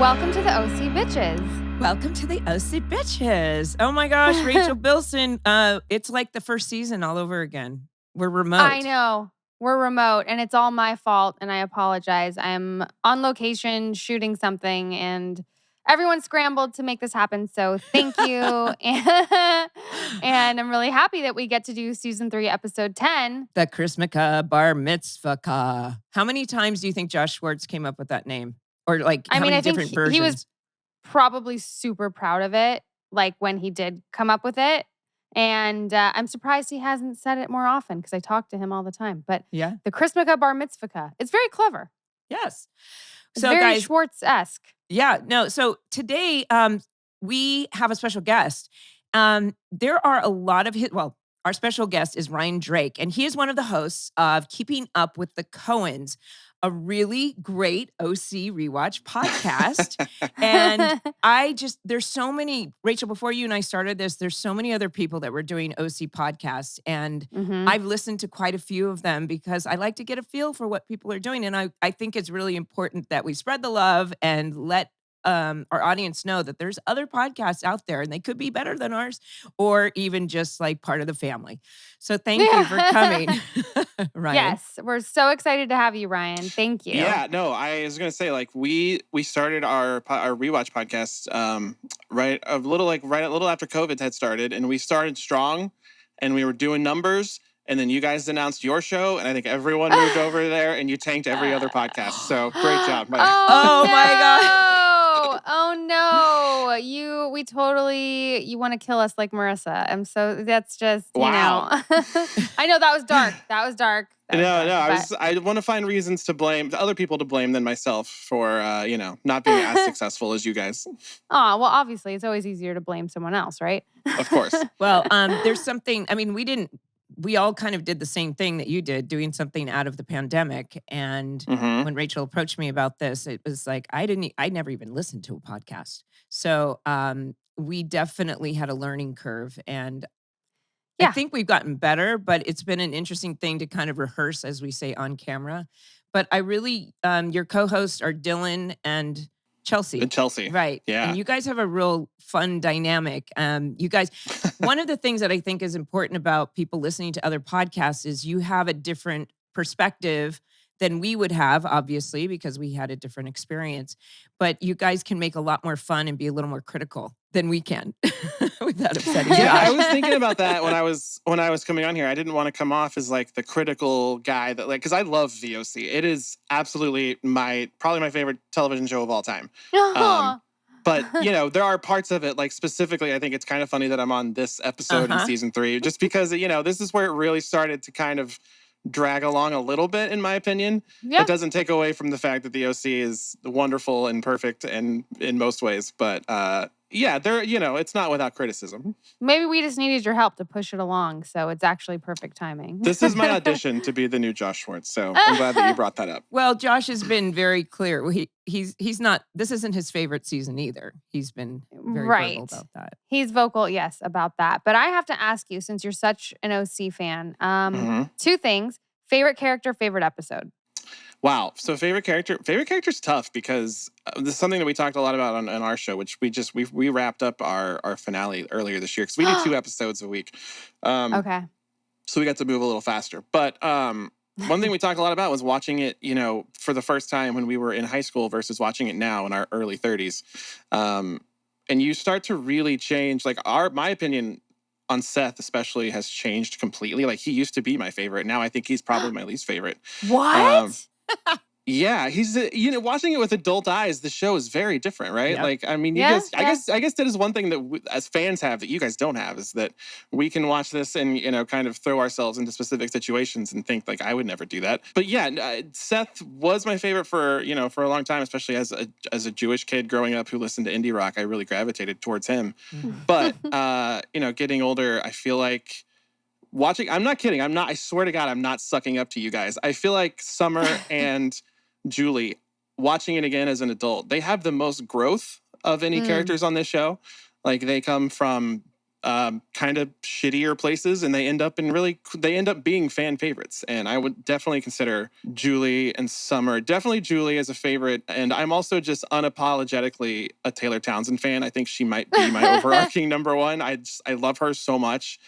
Welcome to the OC Bitches. Welcome to the OC Bitches. Oh my gosh, Rachel, Bilson. It's like the first season all over again. We're remote. I know. We're remote, and it's all my fault, and I apologize. I'm on location shooting something, and everyone scrambled to make this happen, so thank you. And I'm really happy that we get to do Season 3, Episode 10. The Chrismukkah Bar Mitz-vahkkah. How many times do you think Josh Schwartz came up with that name? Or like how many different versions? He was probably super proud of it, like when he did come up with it. And I'm surprised he hasn't said it more often because I talk to him all the time. But yeah, the Chrismukkah Bar Mitz-vahkkah, it's very clever. Yes. It's so very guys, Schwartz-esque. Yeah, no. So today we have a special guest. There are a lot of our special guest is Ryan Drake, and he is one of the hosts of Keeping Up with the Cohens, a really great OC rewatch podcast. And there's so many, Rachel, before you and I started this, there's so many other people that were doing OC podcasts. And I've listened to quite a few of them because I like to get a feel for what people are doing. And I think it's really important that we spread the love and let our audience know that there's other podcasts out there and they could be better than ours or even just like part of the family. So thank you for coming, Ryan. Yes, we're so excited to have you, Ryan. Thank you. Yeah, no, I was going to say like we started our rewatch podcast right a little after COVID had started, and we started strong and we were doing numbers. And then you guys announced your show, and I think everyone moved over there, and you tanked every other podcast. So great job, Mike. Oh my God. Oh no. You want to kill us like Marissa. That's just, wow. I know that was dark. I want to find reasons to blame other people to blame than myself for, not being as successful as you guys. Oh, well, obviously it's always easier to blame someone else, right? Of course. Well, there's something, I mean, we all kind of did the same thing that you did, doing something out of the pandemic. And when Rachel approached me about this, it was like, I never even listened to a podcast. So we definitely had a learning curve. And I think we've gotten better, but it's been an interesting thing to kind of rehearse, as we say, on camera. But I really, your co-hosts are Dylan and Chelsea. And Chelsea. Right. Yeah. And you guys have a real fun dynamic. You guys, one of the things that I think is important about people listening to other podcasts is you have a different perspective than we would have, obviously, because we had a different experience. But you guys can make a lot more fun and be a little more critical than we can without upsetting you. Yeah, I was thinking about that when I was coming on here. I didn't want to come off as like the critical guy that because I love VOC. It is absolutely probably my favorite television show of all time. But, there are parts of it, like specifically, I think it's kind of funny that I'm on this episode in season 3, just because, this is where it really started to kind of drag along a little bit, in my opinion. Yeah. It doesn't take away from the fact that the OC is wonderful and perfect and in most ways. But, it's not without criticism. Maybe we just needed your help to push it along, so it's actually perfect timing. This is my audition to be the new Josh Schwartz, so I'm glad that you brought that up. Well, Josh has been very clear. He's not, this isn't his favorite season either. He's been very vocal about that. He's vocal, yes, about that. But I have to ask you, since you're such an OC fan, 2 things. Favorite character, favorite episode. Wow. So favorite character's tough because this is something that we talked a lot about on our show, which we wrapped up our finale earlier this year because we do 2 episodes a week. Okay. So we got to move a little faster. But one thing we talked a lot about was watching it, for the first time when we were in high school versus watching it now in our early 30s. And you start to really change, like my opinion on Seth especially has changed completely. Like he used to be my favorite. Now I think he's probably my least favorite. What? Yeah, he's watching it with adult eyes. The show is very different, right? Yep. Like, I mean, I guess that is one thing that as fans have that you guys don't have is that we can watch this and kind of throw ourselves into specific situations and think like I would never do that. But yeah, Seth was my favorite for a long time, especially as a Jewish kid growing up who listened to indie rock. I really gravitated towards him. But getting older, I feel like. I'm not kidding. I swear to God, I'm not sucking up to you guys. I feel like Summer and Julie, watching it again as an adult, they have the most growth of any characters on this show. Like they come from kind of shittier places, and they end up being fan favorites. And I would definitely consider Julie and Summer. Definitely Julie as a favorite. And I'm also just unapologetically a Taylor Townsend fan. I think she might be my overarching number one. I love her so much.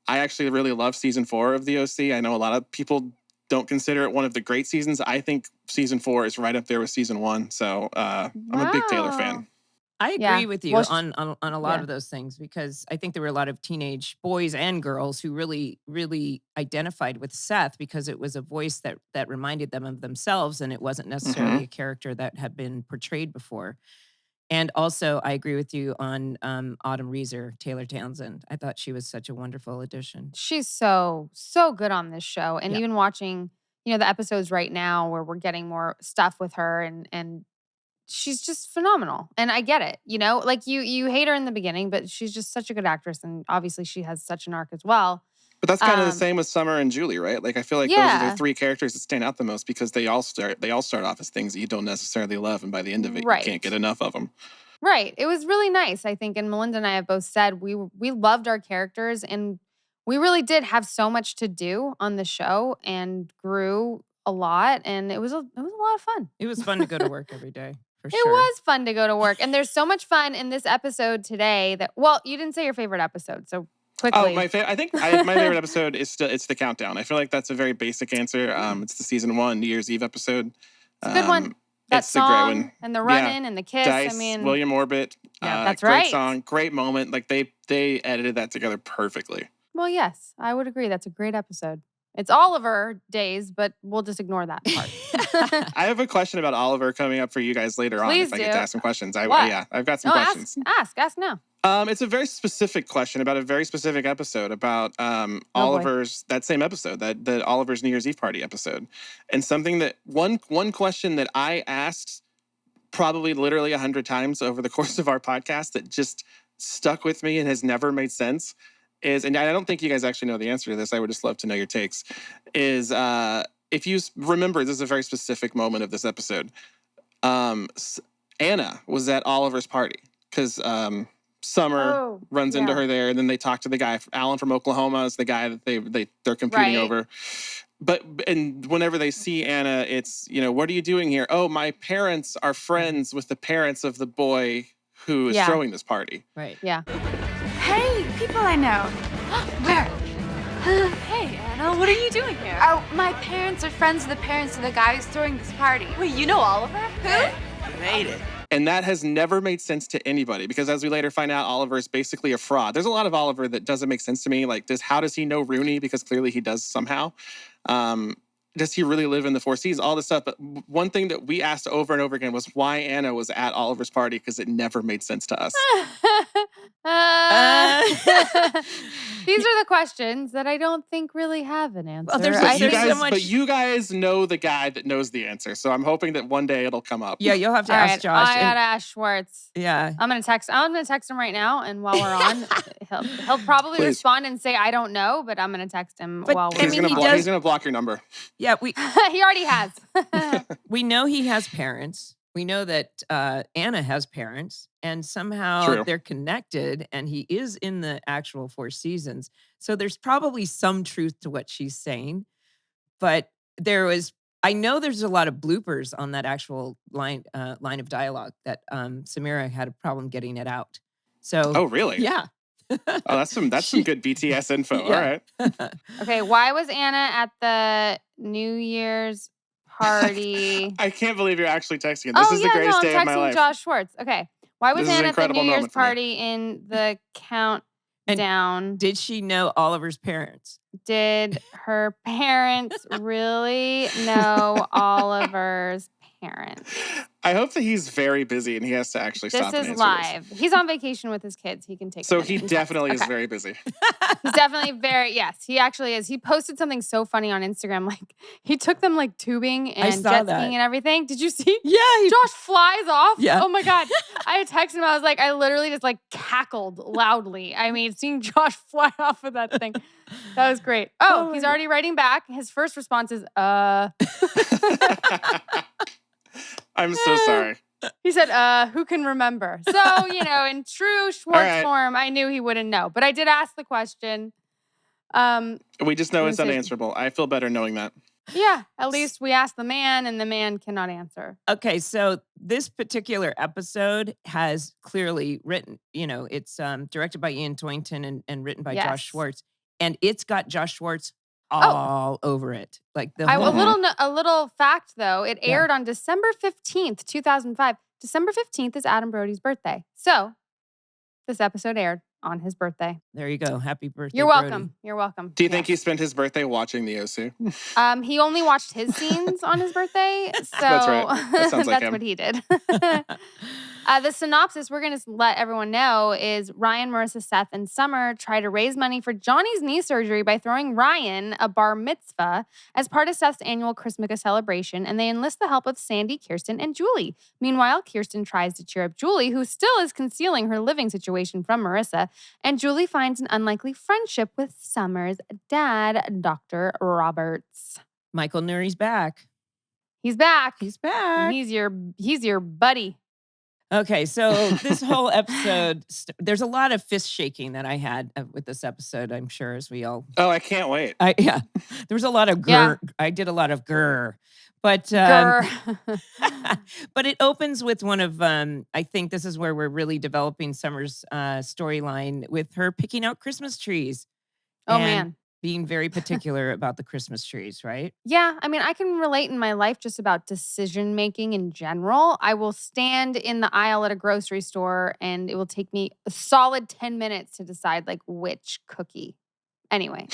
I actually really love season 4 of the OC. I know a lot of people don't consider it one of the great seasons. I think season 4 is right up there with season 1. So I'm a big Taylor fan. I agree with you on a lot of those things, because I think there were a lot of teenage boys and girls who really, really identified with Seth because it was a voice that reminded them of themselves, and it wasn't necessarily a character that had been portrayed before. And also, I agree with you on Autumn Reeser, Taylor Townsend. I thought she was such a wonderful addition. She's so good on this show. And even watching, the episodes right now where we're getting more stuff with her, and she's just phenomenal. And I get it, like you hate her in the beginning, but she's just such a good actress. And obviously she has such an arc as well. But that's kind of the same with Summer and Julie, right? Like, I feel like those are the 3 characters that stand out the most because they all start off as things that you don't necessarily love, and by the end of it, you can't get enough of them. Right. It was really nice, I think. And Melinda and I have both said we loved our characters, and we really did have so much to do on the show and grew a lot. And it was a lot of fun. It was fun to go to work every day. For sure. It was fun to go to work. And there's so much fun in this episode today that, you didn't say your favorite episode, so quickly. Oh, I think my favorite episode is it's the countdown. I feel like that's a very basic answer. It's the season 1 New Year's Eve episode. It's a good one. That song a great one. And the run-in and the kiss. Dice, William Orbit. That's great right. Song, great moment. Like they edited that together perfectly. Well, yes, I would agree. That's a great episode. It's Oliver days, but we'll just ignore that part. I have a question about Oliver coming up for you guys later on. If I get to ask some questions. I've got some questions. Ask now. It's a very specific question about a very specific episode about Oliver's, that same episode, that Oliver's New Year's Eve party episode. And something that, one question that I asked probably literally 100 times over the course of our podcast that just stuck with me and has never made sense is, and I don't think you guys actually know the answer to this, I would just love to know your takes, is if you remember, this is a very specific moment of this episode. Anna was at Oliver's party because Summer runs into her there, and then they talk to the guy, Alan from Oklahoma is the guy that they're competing over. And whenever they see Anna, it's, what are you doing here? Oh, my parents are friends with the parents of the boy who is throwing this party. Right. Yeah. Hey, people I know. Where? Hey, Anna, what are you doing here? Oh, my parents are friends of the parents of the guy who's throwing this party. Wait, you know Oliver? Who? You made it. And that has never made sense to anybody because as we later find out, Oliver is basically a fraud. There's a lot of Oliver that doesn't make sense to me. Like, how does he know Rooney? Because clearly he does somehow. Does he really live in the Four Seasons? All this stuff. But one thing that we asked over and over again was why Anna was at Oliver's party because it never made sense to us. These are the questions that I don't think really have an answer. But you guys know the guy that knows the answer. So I'm hoping that one day it'll come up. Yeah, you'll have to ask Josh. I gotta ask Schwartz. Yeah. I'm gonna text him right now, and whial we're on, he'll probably respond and say I don't know, but I'm gonna text him while we're on. He's gonna block your number. Yeah, he already has. We know he has parents. We know that Anna has parents, and somehow they're connected, and he is in the actual Four Seasons. So there's probably some truth to what she's saying. But I know there's a lot of bloopers on that actual line of dialogue that Samira had a problem getting it out. So, oh, really? Yeah. Oh, that's some good BTS info. Yeah. All right. Okay, why was Anna at the New Year's party? I can't believe you're actually texting. This is the greatest day of my life. I'm texting Josh Schwartz. Okay. Why was Anna at the New Year's party in the countdown? And did she know Oliver's parents? Did her parents really know Oliver's parents? I hope that he's very busy and he has to actually stop and answer This is live. He's on vacation with his kids. He can take. So he definitely is very busy. He's definitely yes, he actually is. He posted something so funny on Instagram. Like he took them like tubing and jet skiing and everything. Did you see? Yeah. Josh flies off. Yeah. Oh my God. I texted him. I was like, I literally just like cackled loudly. I mean, seeing Josh fly off of that thing. That was great. Oh, he's already writing back. His first response is, I'm so sorry. He said, who can remember? So, in true Schwartz form, I knew he wouldn't know. But I did ask the question. We just know it's unanswerable. I feel better knowing that. Yeah, at least we asked the man, and the man cannot answer. Okay, so this particular episode has clearly written, it's directed by Ian Toynton and written by Josh Schwartz. And it's got Josh Schwartz all over it. Like the whole a little fact, though. It aired on December 15th, 2005. December 15th is Adam Brody's birthday. So this episode aired on his birthday. There you go. Happy birthday, You're welcome. Brody. You're welcome. Do you think he spent his birthday watching the OC? He only watched his scenes on his birthday. So that's right. That sounds like that's what he did. The synopsis, we're going to let everyone know, is Ryan, Marissa, Seth, and Summer try to raise money for Johnny's knee surgery by throwing Ryan a bar mitzvah as part of Seth's annual Chrismukkah celebration, and they enlist the help of Sandy, Kirsten, and Julie. Meanwhile, Kirsten tries to cheer up Julie, who still is concealing her living situation from Marissa, and Julie finds an unlikely friendship with Summer's dad, Dr. Roberts. Michael Nuri's back. He's back. He's back. He's your buddy. Okay, so this whole episode, there's a lot of fist shaking that I had with this episode, I'm sure, as we all... Oh, I can't wait. There was a lot of grr. Yeah. I did a lot of grr. But but it opens with one of, I think this is where we're really developing Summer's storyline with her picking out Christmas trees. Oh, man. Being very particular about the Christmas trees, right? Yeah. I mean, I can relate in my life just about decision making in general. I will stand in the aisle at a grocery store and it will take me a solid 10 minutes to decide like which cookie. Anyway.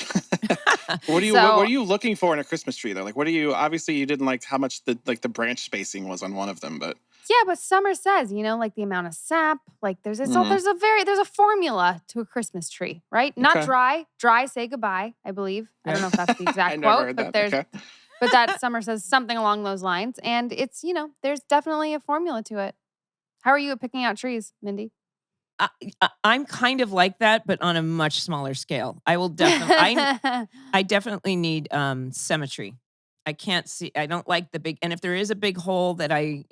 What are you looking for in a Christmas tree though? Like obviously you didn't like how much the branch spacing was on one of them, but yeah, but Summer says, like the amount of sap, like there's a formula to a Christmas tree, right? Not dry, say goodbye, I believe. I don't know if that's the exact quote, but but that Summer says something along those lines. And it's, there's definitely a formula to it. How are you at picking out trees, Mindy? I'm kind of like that, but on a much smaller scale. I will definitely, I definitely need symmetry. I can't see, I don't like the big, and if there is a big hole that I,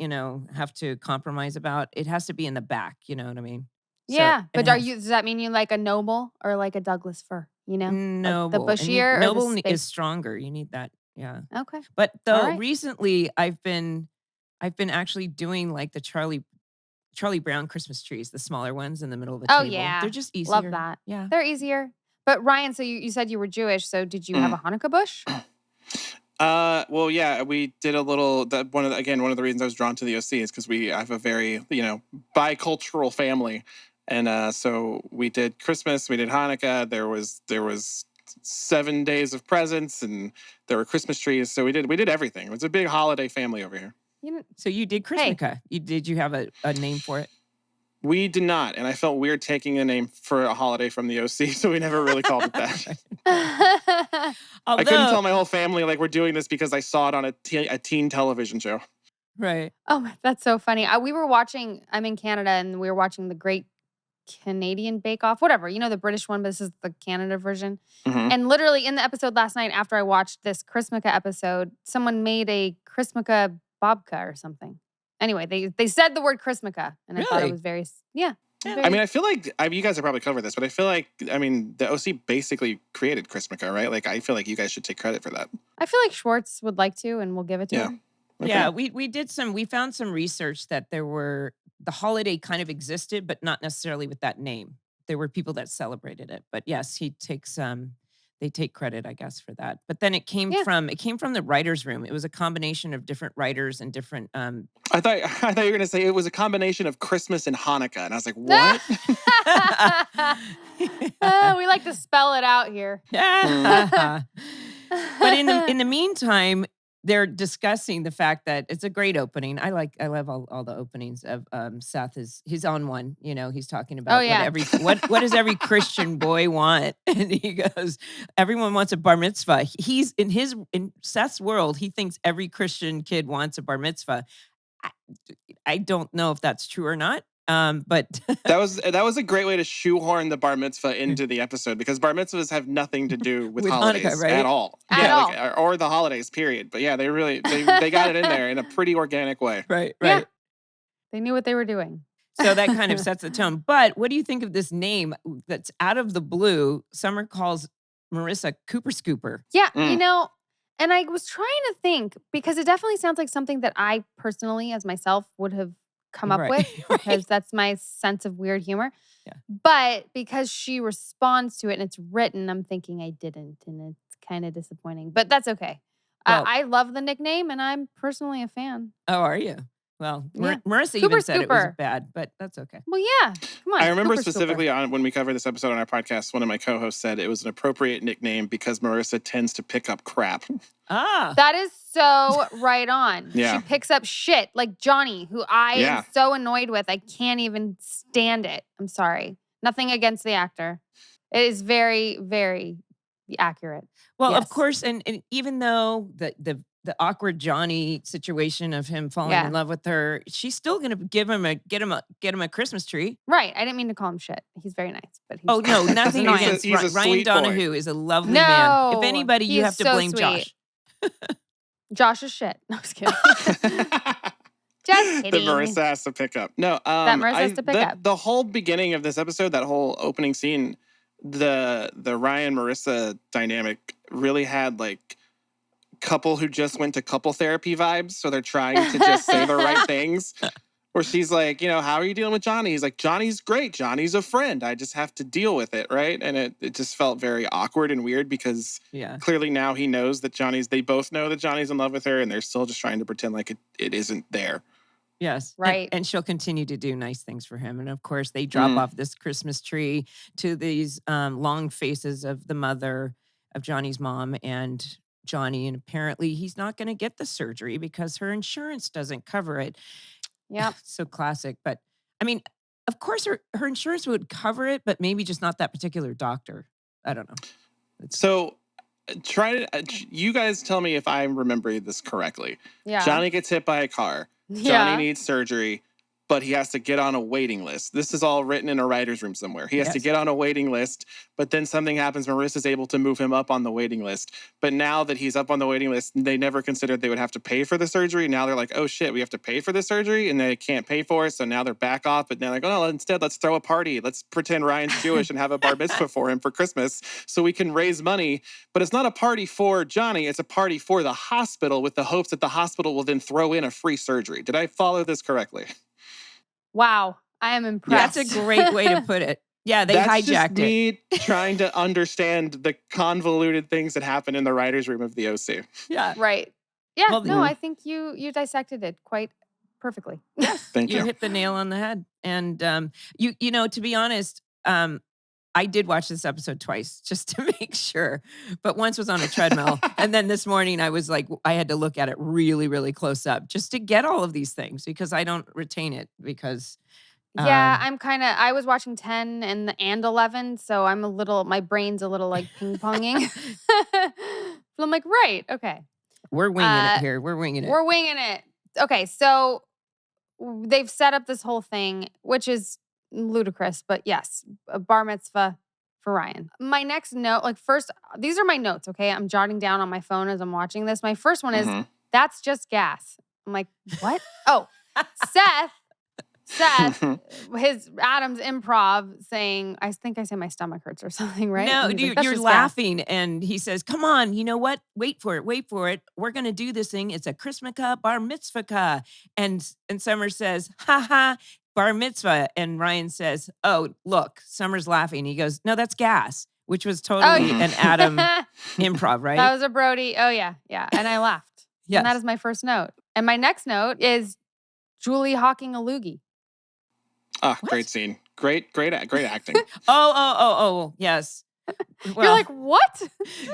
have to compromise about, it has to be in the back, you know what I mean? Yeah, so, but does that mean you like a noble or like a Douglas fir, Noble. The bushier noble is stronger, you need that, yeah. Okay. But though recently I've been actually doing like the Charlie Brown Christmas trees, the smaller ones in the middle of the table. Oh, yeah. They're just easier. Love that. Yeah. They're easier. But Ryan, so you said you were Jewish, so did you have a Hanukkah bush? Well, yeah, we did a little. One of the reasons I was drawn to the OC is because I have a very bicultural family, and so we did Christmas, we did Hanukkah. There was 7 days of presents, and there were Christmas trees. So we did everything. It was a big holiday family over here. So you did Chrismukkah. Hey. Did you have a name for it? We did not, and I felt weird taking a name for a holiday from the OC, so we never really called it that. I couldn't tell my whole family like we're doing this because I saw it on a teen television show. Right. Oh, that's so funny. I'm in Canada, and we were watching the Great Canadian Bake Off, whatever, the British one, but this is the Canada version. Mm-hmm. And literally in the episode last night, after I watched this Chrismukkah episode, someone made a Chrismukkah babka or something. Anyway, they said the word Chrismukkah, and I thought it was very. I mean, I feel like you guys have probably covered this, but I feel like the OC basically created Chrismukkah, right? Like, I feel like you guys should take credit for that. I feel like Schwartz would like to, and we'll give it to him. Okay. Yeah, we found some research that the holiday kind of existed, but not necessarily with that name. There were people that celebrated it, but yes, they take credit, I guess, for that. But then it came from the writer's room. It was a combination of different writers and different. I thought you were going to say it was a combination of Christmas and Hanukkah, and I was like, what? We like to spell it out here. But in the meantime, they're discussing the fact that it's a great opening. I love all the openings of Seth. He's on one, he's talking about what does every Christian boy want? And he goes, everyone wants a bar mitzvah. He's in Seth's world, he thinks every Christian kid wants a bar mitzvah. I don't know if that's true or not. But that was a great way to shoehorn the bar mitzvah into the episode, because bar mitzvahs have nothing to do with holidays Hanukkah, right? at all. At all. Or the holidays, period. But yeah, they got it in there in a pretty organic way. Right. Yeah. They knew what they were doing. So that kind of sets the tone. But what do you think of this name that's out of the blue? Summer calls Marissa Cooper Scooper. Yeah, and I was trying to think because it definitely sounds like something that I personally, as myself, would have come up with because that's my sense of weird humor. Yeah. But because she responds to it and it's written, I'm thinking I didn't, and it's kind of disappointing. But that's okay. Well, I love the nickname, and I'm personally a fan. Oh, are you? Well, Yeah. Marissa Cooper even said it was Scooper. bad, but that's okay. Well, yeah, come on. I remember Cooper Scooper. specifically on when we covered this episode on our podcast, one of my co-hosts said it was an appropriate nickname because Marissa tends to pick up crap. Ah. That is so right on. Yeah. She picks up shit like Johnny, who I Yeah. am so annoyed with. I can't even stand it. I'm sorry. Nothing against the actor. It is very, very accurate. Well, of Yes. course, and even though the awkward Johnny situation of him falling Yeah. in love with her, she's still gonna get him a Christmas tree. Right. I didn't mean to call him shit. He's very nice, but he's Oh no, nothing annoying. against He's a Ryan sweet boy. Donahue is a lovely man. If No, anybody, he you is have to so blame sweet. Josh. Josh is shit. No, I'm just kidding. That Just kidding. Marissa has to pick up. No, That Marissa has to pick up. The whole beginning of this episode, that whole opening scene, the Ryan Marissa dynamic really had like couple who just went to couple therapy vibes. So they're trying to just say the right things. Where she's like, how are you dealing with Johnny? He's like, Johnny's great. Johnny's a friend. I just have to deal with it, right? And it just felt very awkward and weird because Yeah. clearly now he knows that they both know that Johnny's in love with her and they're still just trying to pretend like it isn't there. Yes. Right. And she'll continue to do nice things for him. And of course, they drop off this Christmas tree to these long faces of the mother of Johnny's mom and Johnny. And apparently he's not going to get the surgery because her insurance doesn't cover it. Yep. So classic. But I mean, of course, her insurance would cover it, but maybe just not that particular doctor. I don't know. So you guys tell me if I'm remembering this correctly. Yeah. Johnny gets hit by a car. Yeah. Johnny needs surgery, but he has to get on a waiting list. This is all written in a writer's room somewhere. He has to Yes. get on a waiting list, but then something happens. Marissa's able to move him up on the waiting list. But now that he's up on the waiting list, they never considered they would have to pay for the surgery. Now they're like, oh shit, we have to pay for the surgery, and they can't pay for it. So now they're back off, but they're like, oh no, instead let's throw a party. Let's pretend Ryan's Jewish and have a bar mitzvah for him for Christmas so we can raise money. But it's not a party for Johnny. It's a party for the hospital with the hopes that the hospital will then throw in a free surgery. Did I follow this correctly? Wow. I am impressed. That's a great way to put it. Yeah, they That's hijacked just me trying to understand the convoluted things that happen in the writer's room of the OC. Yeah. Right. Yeah. Well, no, I think you dissected it quite perfectly. Thank You you. hit the nail on the head. And you know, to be honest, I did watch this episode twice just to make sure, but once was on a treadmill. And then this morning I was like, I had to look at it really, really close up just to get all of these things because I don't retain it because. Yeah, I was watching 10 and 11, so my brain's a little like ping ponging. But I'm like, right, okay. We're winging it here. We're winging it. We're winging it. Okay, so they've set up this whole thing, which is ludicrous, but yes, a bar mitzvah for Ryan. My next note, first, these are my notes, okay? I'm jotting down on my phone as I'm watching this. My first one is, that's just gas. I'm like, what? Oh, Seth, his Adam's improv saying, I think I say my stomach hurts or something, right? No, And he's like, "That's you're just gas." laughing. And he says, come on, you know what? Wait for it. We're going to do this thing. It's a Chrismukkah Bar Mitz-vahkkah. And Summer says, ha ha, Bar Mitzvah. And Ryan says, oh, look, Summer's laughing. He goes, no, that's gas, which was totally an Adam improv, right? That was a Brody. Oh, yeah. Yeah. And I laughed. Yes. And that is my first note. And my next note is Julie hawking a loogie. Oh, great scene. Great acting. Oh, yes. You're like, what?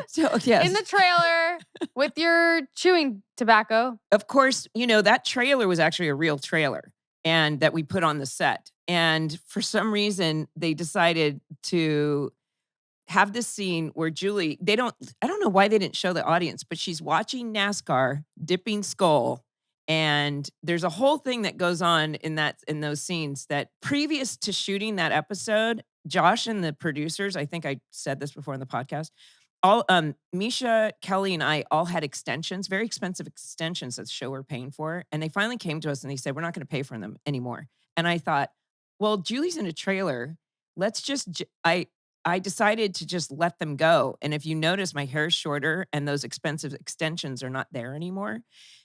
So, yes. In the trailer with your chewing tobacco. Of course, that trailer was actually a real trailer and that we put on the set. And for some reason, they decided to have this scene where Julie, I don't know why they didn't show the audience, but she's watching NASCAR, dipping skull. And there's a whole thing that goes on in those scenes that previous to shooting that episode, Josh and the producers, I think I said this before in the podcast, all Misha, Kelly, and I all had extensions, very expensive extensions that the show were paying for. And they finally came to us and they said, we're not going to pay for them anymore. And I thought, well, Julie's in a trailer. Let's just, I decided to just let them go. And if you notice, my hair is shorter and those expensive extensions are not there anymore.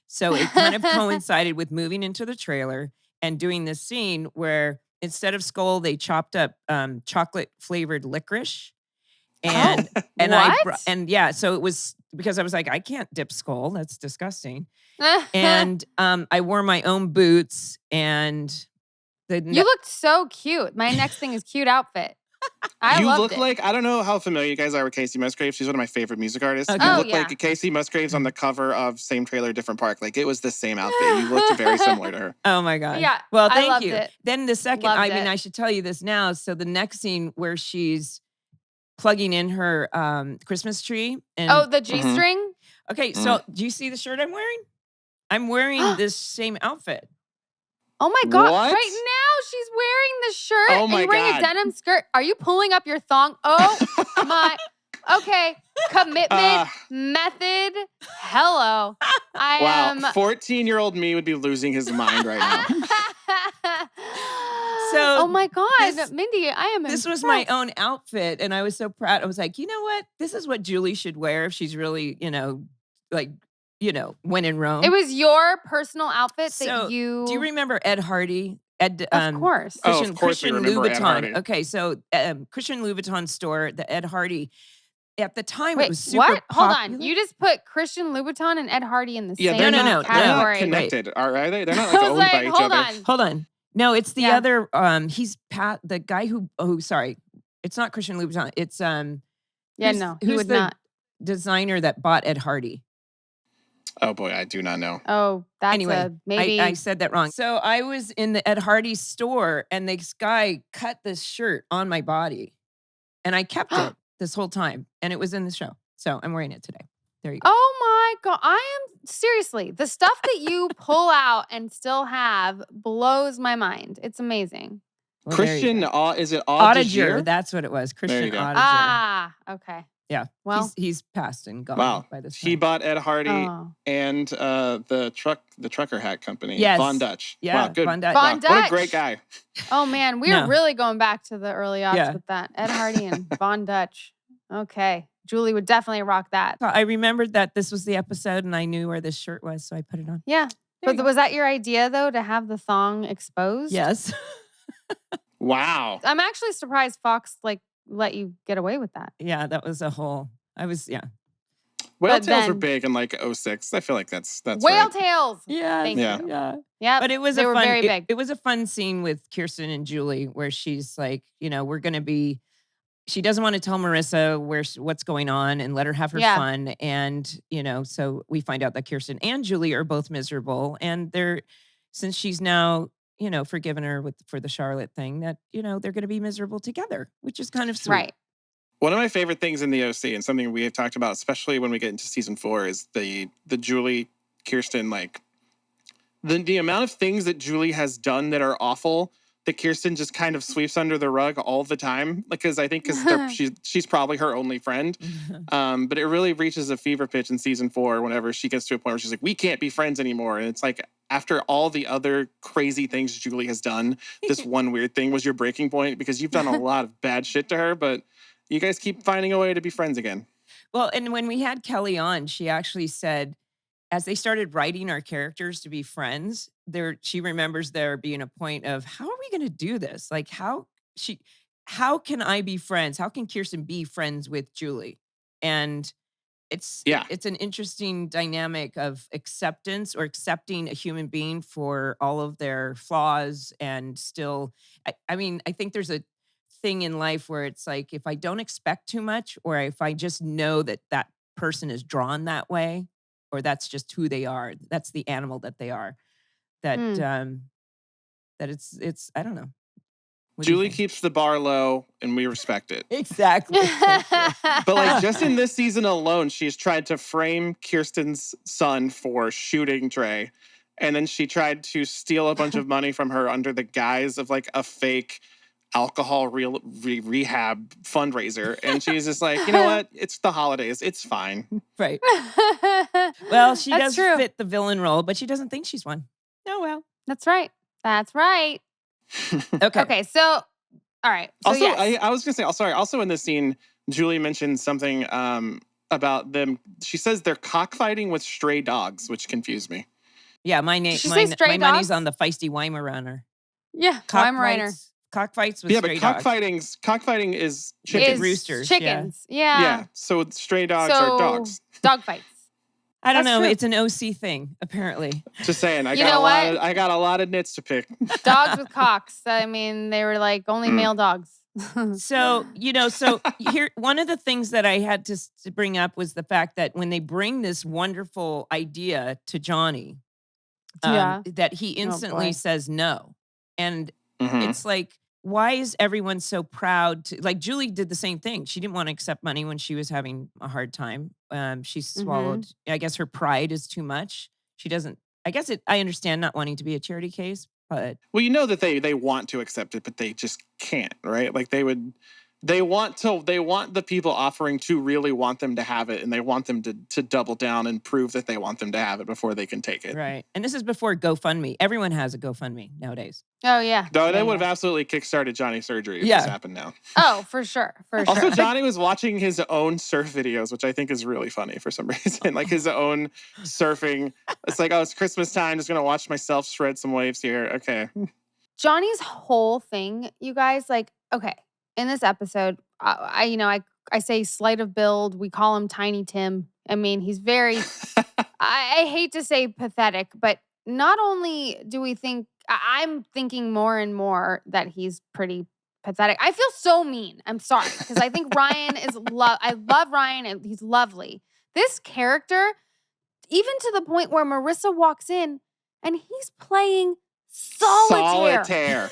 So it kind of coincided with moving into the trailer and doing this scene where instead of skull, they chopped up chocolate flavored licorice. And so it was because I was like, I can't dip skull. That's disgusting. And I wore my own boots and you looked so cute. My next thing is cute outfit. I loved it. Like, I don't know how familiar you guys are with Casey Musgraves. She's one of my favorite music artists. Okay. You look like Casey Musgraves on the cover of Same Trailer, Different Park. Like, it was the same outfit. You looked very similar to her. Oh my God. Yeah. Well, thank I loved you. It. Then the second, I should tell you this now. So the next scene where she's plugging in her Christmas tree. And, the G-string? Okay, so do you see the shirt I'm wearing? I'm wearing this same outfit. Oh my God. What? Right now she's wearing the shirt. Oh my and you're wearing a denim skirt. Are you pulling up your thong? Oh my. Okay. Commitment, method. Hello. I am. 14-year-old me would be losing his mind right now. So oh my God, Mindy, I am This impressed. was my own outfit, and I was so proud. I was like, you know what? This is what Julie should wear if she's really, when in Rome. It was your personal outfit So, that you... Do you remember Ed Hardy? Of course. Christian we remember Ed Louboutin. Hardy. Okay, so Christian Louboutin store, the Ed Hardy. At the time, Wait, it was super what? Hold popular. on. You just put Christian Louboutin and Ed Hardy in the same no, category. They're not connected, are they? They're not like I was owned like, by each hold other. on. Hold on. No, it's the other. He's the guy who. Oh, sorry. It's not Christian Louboutin. It's Who would the not? designer that bought Ed Hardy? Oh boy, I do not know. Oh, that's Anyway, maybe. I said that wrong. So I was in the Ed Hardy store, and this guy cut this shirt on my body, and I kept it this whole time, and it was in the show. So I'm wearing it today. There you go. Oh my God. I am seriously, the stuff that you pull out and still have blows my mind. It's amazing. Well, Christian, is it Audiger? That's what it was. Christian you go. Audiger. Ah, okay. Yeah. Well, he's passed and gone Wow. by this time. He bought Ed Hardy Oh. and the trucker hat company. Yes. Von Dutch. Yeah, Wow, good. Von Dutch. Von What Dutch. a great guy. Oh man, we are No. really going back to the early aughts Yeah. with that. Ed Hardy and Von Dutch. Okay. Julie would definitely rock that. I remembered that this was the episode, and I knew where this shirt was, so I put it on. Yeah. There you But go. was that your idea though, to have the thong exposed? Yes. Wow. I'm actually surprised Fox let you get away with that. Yeah, that was a whole. Whale But tails were then- big in like 06. I feel like that's Whale right. tails. Yeah. Thank Yeah. you. Yeah. Yeah. But it was they a were fun. very big. It was a fun scene with Kirsten and Julie, where she's like, we're going to be. She doesn't want to tell Marissa what's going on and let her have her fun. And, so we find out that Kirsten and Julie are both miserable. And since she's now, forgiven her for the Charlotte thing, that, they're going to be miserable together, which is kind of sweet. Right. One of my favorite things in the OC, and something we have talked about, especially when we get into season 4, is the Julie Kirsten, like the amount of things that Julie has done that are awful that Kirsten just kind of sweeps under the rug all the time. Because she's probably her only friend. But it really reaches a fever pitch in season 4 whenever she gets to a point where she's like, we can't be friends anymore. And it's like, after all the other crazy things Julie has done, this one weird thing was your breaking point, because you've done a lot of bad shit to her, but you guys keep finding a way to be friends again. Well, and when we had Kelly on, she actually said, as they started writing our characters to be friends, she remembers there being a point of, how are we going to do this? Like, how can I be friends? How can Kirsten be friends with Julie? And it's an interesting dynamic of acceptance, or accepting a human being for all of their flaws. And still, I think there's a thing in life where it's like, if I don't expect too much, or if I just know that person is drawn that way, or that's just who they are, that's the animal that they are, that it's I don't know. Julie keeps the bar low, and we respect it. Exactly. But like, just in this season alone, she's tried to frame Kirsten's son for shooting Dre. And then she tried to steal a bunch of money from her under the guise of like a fake alcohol rehab fundraiser. And she's just like, you know what? It's the holidays. It's fine. Right. Well, she That's does true. fit the villain role, but she doesn't think she's one. Oh, well. That's right. That's right. Okay. Okay, so, all right. So Also, yes. I was going to say, sorry, also in this scene, Julie mentioned something about them. She says they're cockfighting with stray dogs, which confused me. Yeah, my stray money's dogs? on the feisty Weimaraner. Yeah, Weimaraner. Cockfights with stray dogs. Cockfighting is chickens. Is roosters, chickens. Yeah. Yeah, so stray dogs are dogs. Dog fights. I don't That's know. true. It's an OC thing, apparently. Just saying, I You know what? got a lot of nits to pick. Dogs with cocks. I mean, they were like only male dogs. So, here, one of the things that I had to bring up was the fact that when they bring this wonderful idea to Johnny, Yeah. that he instantly boy. says no. And Mhm. it's like, why is everyone so proud to, like, Julie did the same thing. She didn't want to accept money when she was having a hard time. She swallowed, I guess her pride is too much. She doesn't, I understand not wanting to be a charity case, but Well, you know that they want to accept it, but they just can't, right? Like they want the people offering to really want them to have it, and they want them to double down and prove that they want them to have it before they can take it. right. And this is before GoFundMe. Everyone has a GoFundMe nowadays. Oh, yeah. Though Yeah, they would have yeah. absolutely kickstarted Johnny's surgery if Yeah. this happened now. Oh, for sure. For sure. Also, Johnny was watching his own surf videos, which I think is really funny for some reason. Like his own surfing. It's like, oh, it's Christmas time. Just gonna watch myself shred some waves here. Okay. Johnny's whole thing, you guys, like, okay, in this episode, I say slight of build. We call him Tiny Tim. I mean, he's very, I hate to say pathetic, but not only do we think, I'm thinking more and more that he's pretty pathetic. I feel so mean. I'm sorry, because I think Ryan is, I love Ryan and he's lovely. This character, even to the point where Marissa walks in and he's playing solitaire.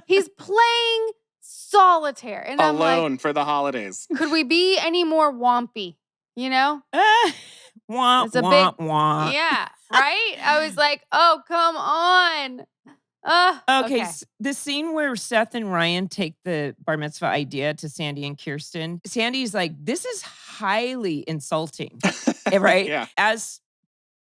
He's playing solitaire. And I'm Alone like, for the holidays. could we be any more wompy? You know? Wah, It's a wah, big- wah. Yeah. Right? I was like, oh, come on. Okay, the scene where Seth and Ryan take the bar mitzvah idea to Sandy and Kirsten, Sandy's like, this is highly insulting, right? Yeah. As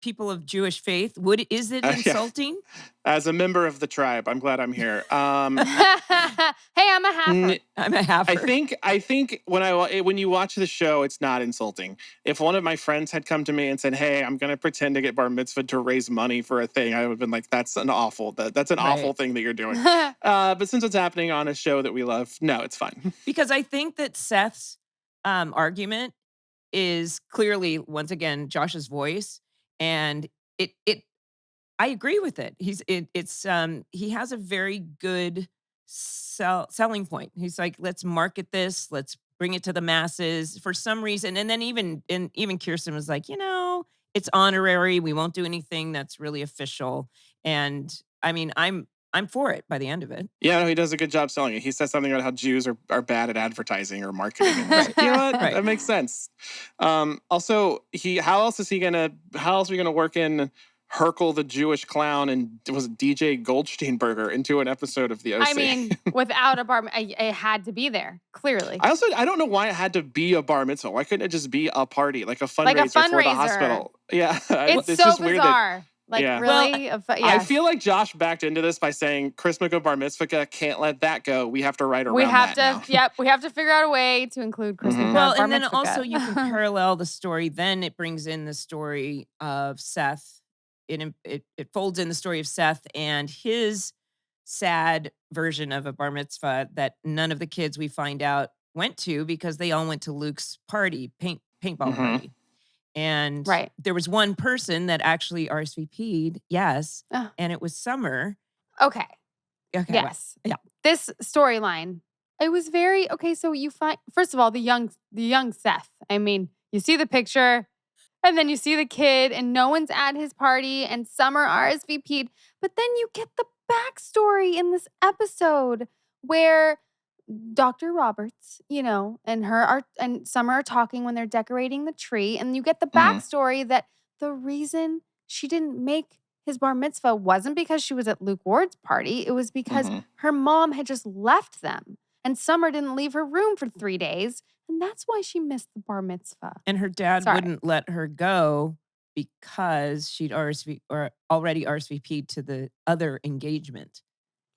people of Jewish faith, is it Yeah. insulting? As a member of the tribe, I'm glad I'm here. Hey, I'm a halfer. I'm a halfer. I think when you watch the show, it's not insulting. If one of my friends had come to me and said, "Hey, I'm going to pretend to get bar mitzvah to raise money for a thing," I would have been like, "That's an awful thing that you're doing." But since it's happening on a show that we love, no, it's fine. Because I think that Seth's argument is clearly, once again, Josh's voice, and I agree with it. He has a very good selling point. He's like, let's market this, let's bring it to the masses for some reason. And then even Kirsten was like, it's honorary. We won't do anything that's really official. And I mean, I'm for it by the end of it. Yeah, no, he does a good job selling it. He says something about how Jews are bad at advertising or marketing. And it's like, you know what? Right. That makes sense. Also, how else are we gonna work in Herkel the Jewish clown and was DJ Goldsteinberger into an episode of the OC? I mean, without a bar, it had to be there, clearly. I don't know why it had to be a bar mitzvah. Why couldn't it just be a party, like a fundraiser, for the hospital? Yeah, It's so just weird that. bizarre. Like, Yeah. really? I feel like Josh backed into this by saying Chrismukkah Bar Mitz-vahkkah, can't let that go. We have to write around we have that to, now. yep, we have to figure out a way to include Chrismukkah Well, Bar and then Mitzvah. also you can parallel the story. Then it brings in the story of Seth. It folds in the story of Seth and his sad version of a bar mitzvah that none of the kids, we find out, went to because they all went to Luke's party, paintball party. And Right. there was one person that actually RSVP'd, yes, Oh. and it was Summer. Okay. Okay, Yes. yeah. This storyline, it was very okay. So you find, first of all, the young Seth. I mean, you see the picture, and then you see the kid, and no one's at his party, and Summer RSVP'd. But then you get the backstory in this episode where Dr. Roberts, and Summer are talking when they're decorating the tree, and you get the backstory that the reason she didn't make his bar mitzvah wasn't because she was at Luke Ward's party. It was because her mom had just left them. And Summer didn't leave her room for 3 days. And that's why she missed the bar mitzvah. And her dad wouldn't let her go because she'd already RSVP'd to the other engagement.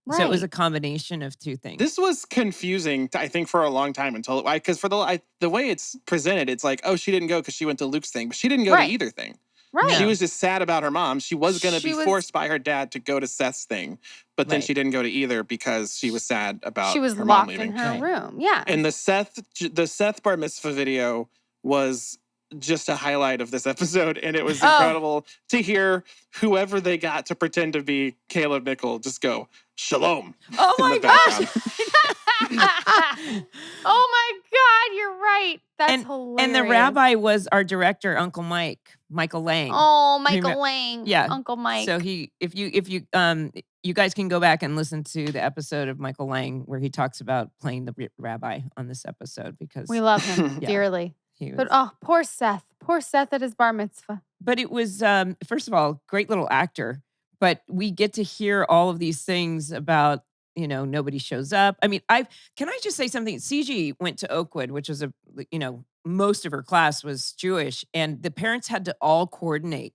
Right. So it was a combination of two things. This was confusing, I think, for a long time until because for the way it's presented, it's like, oh, she didn't go because she went to Luke's thing, but she didn't go to either thing. Right. She was just sad about her mom. She was going to be forced by her dad to go to Seth's thing, but then she didn't go to either because she was sad about she was her locked mom leaving. in her room. Yeah. And the Seth bar mitzvah video was just a highlight of this episode, and it was incredible to hear whoever they got to pretend to be Caleb Nickel just go shalom. Oh my gosh. Oh my God, you're right. That's hilarious. And the rabbi was our director, Uncle Michael Lang. Oh, Michael Lang. Yeah. Uncle Mike. So if you guys can go back and listen to the episode of Michael Lang where he talks about playing the rabbi on this episode because we love him dearly. But poor Seth. Poor Seth at his bar mitzvah. But it was, first of all, great little actor. But we get to hear all of these things about, nobody shows up. I mean, can I just say something? CG went to Oakwood, which was most of her class was Jewish. And the parents had to all coordinate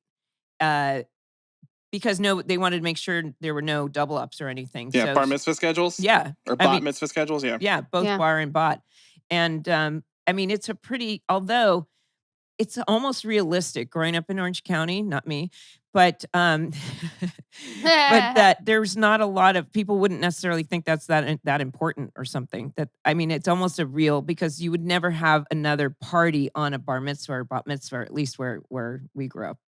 because they wanted to make sure there were no double ups or anything. Yeah, bar mitzvah schedules? Yeah. Or bat mitzvah schedules? Yeah. Yeah, both bar and bat. And I mean, it's although it's almost realistic growing up in Orange County, not me, but but that there's not a lot of people wouldn't necessarily think that's that important or something. That I mean, it's almost a real because you would never have another party on a bar mitzvah or bat mitzvah, at least where we grew up.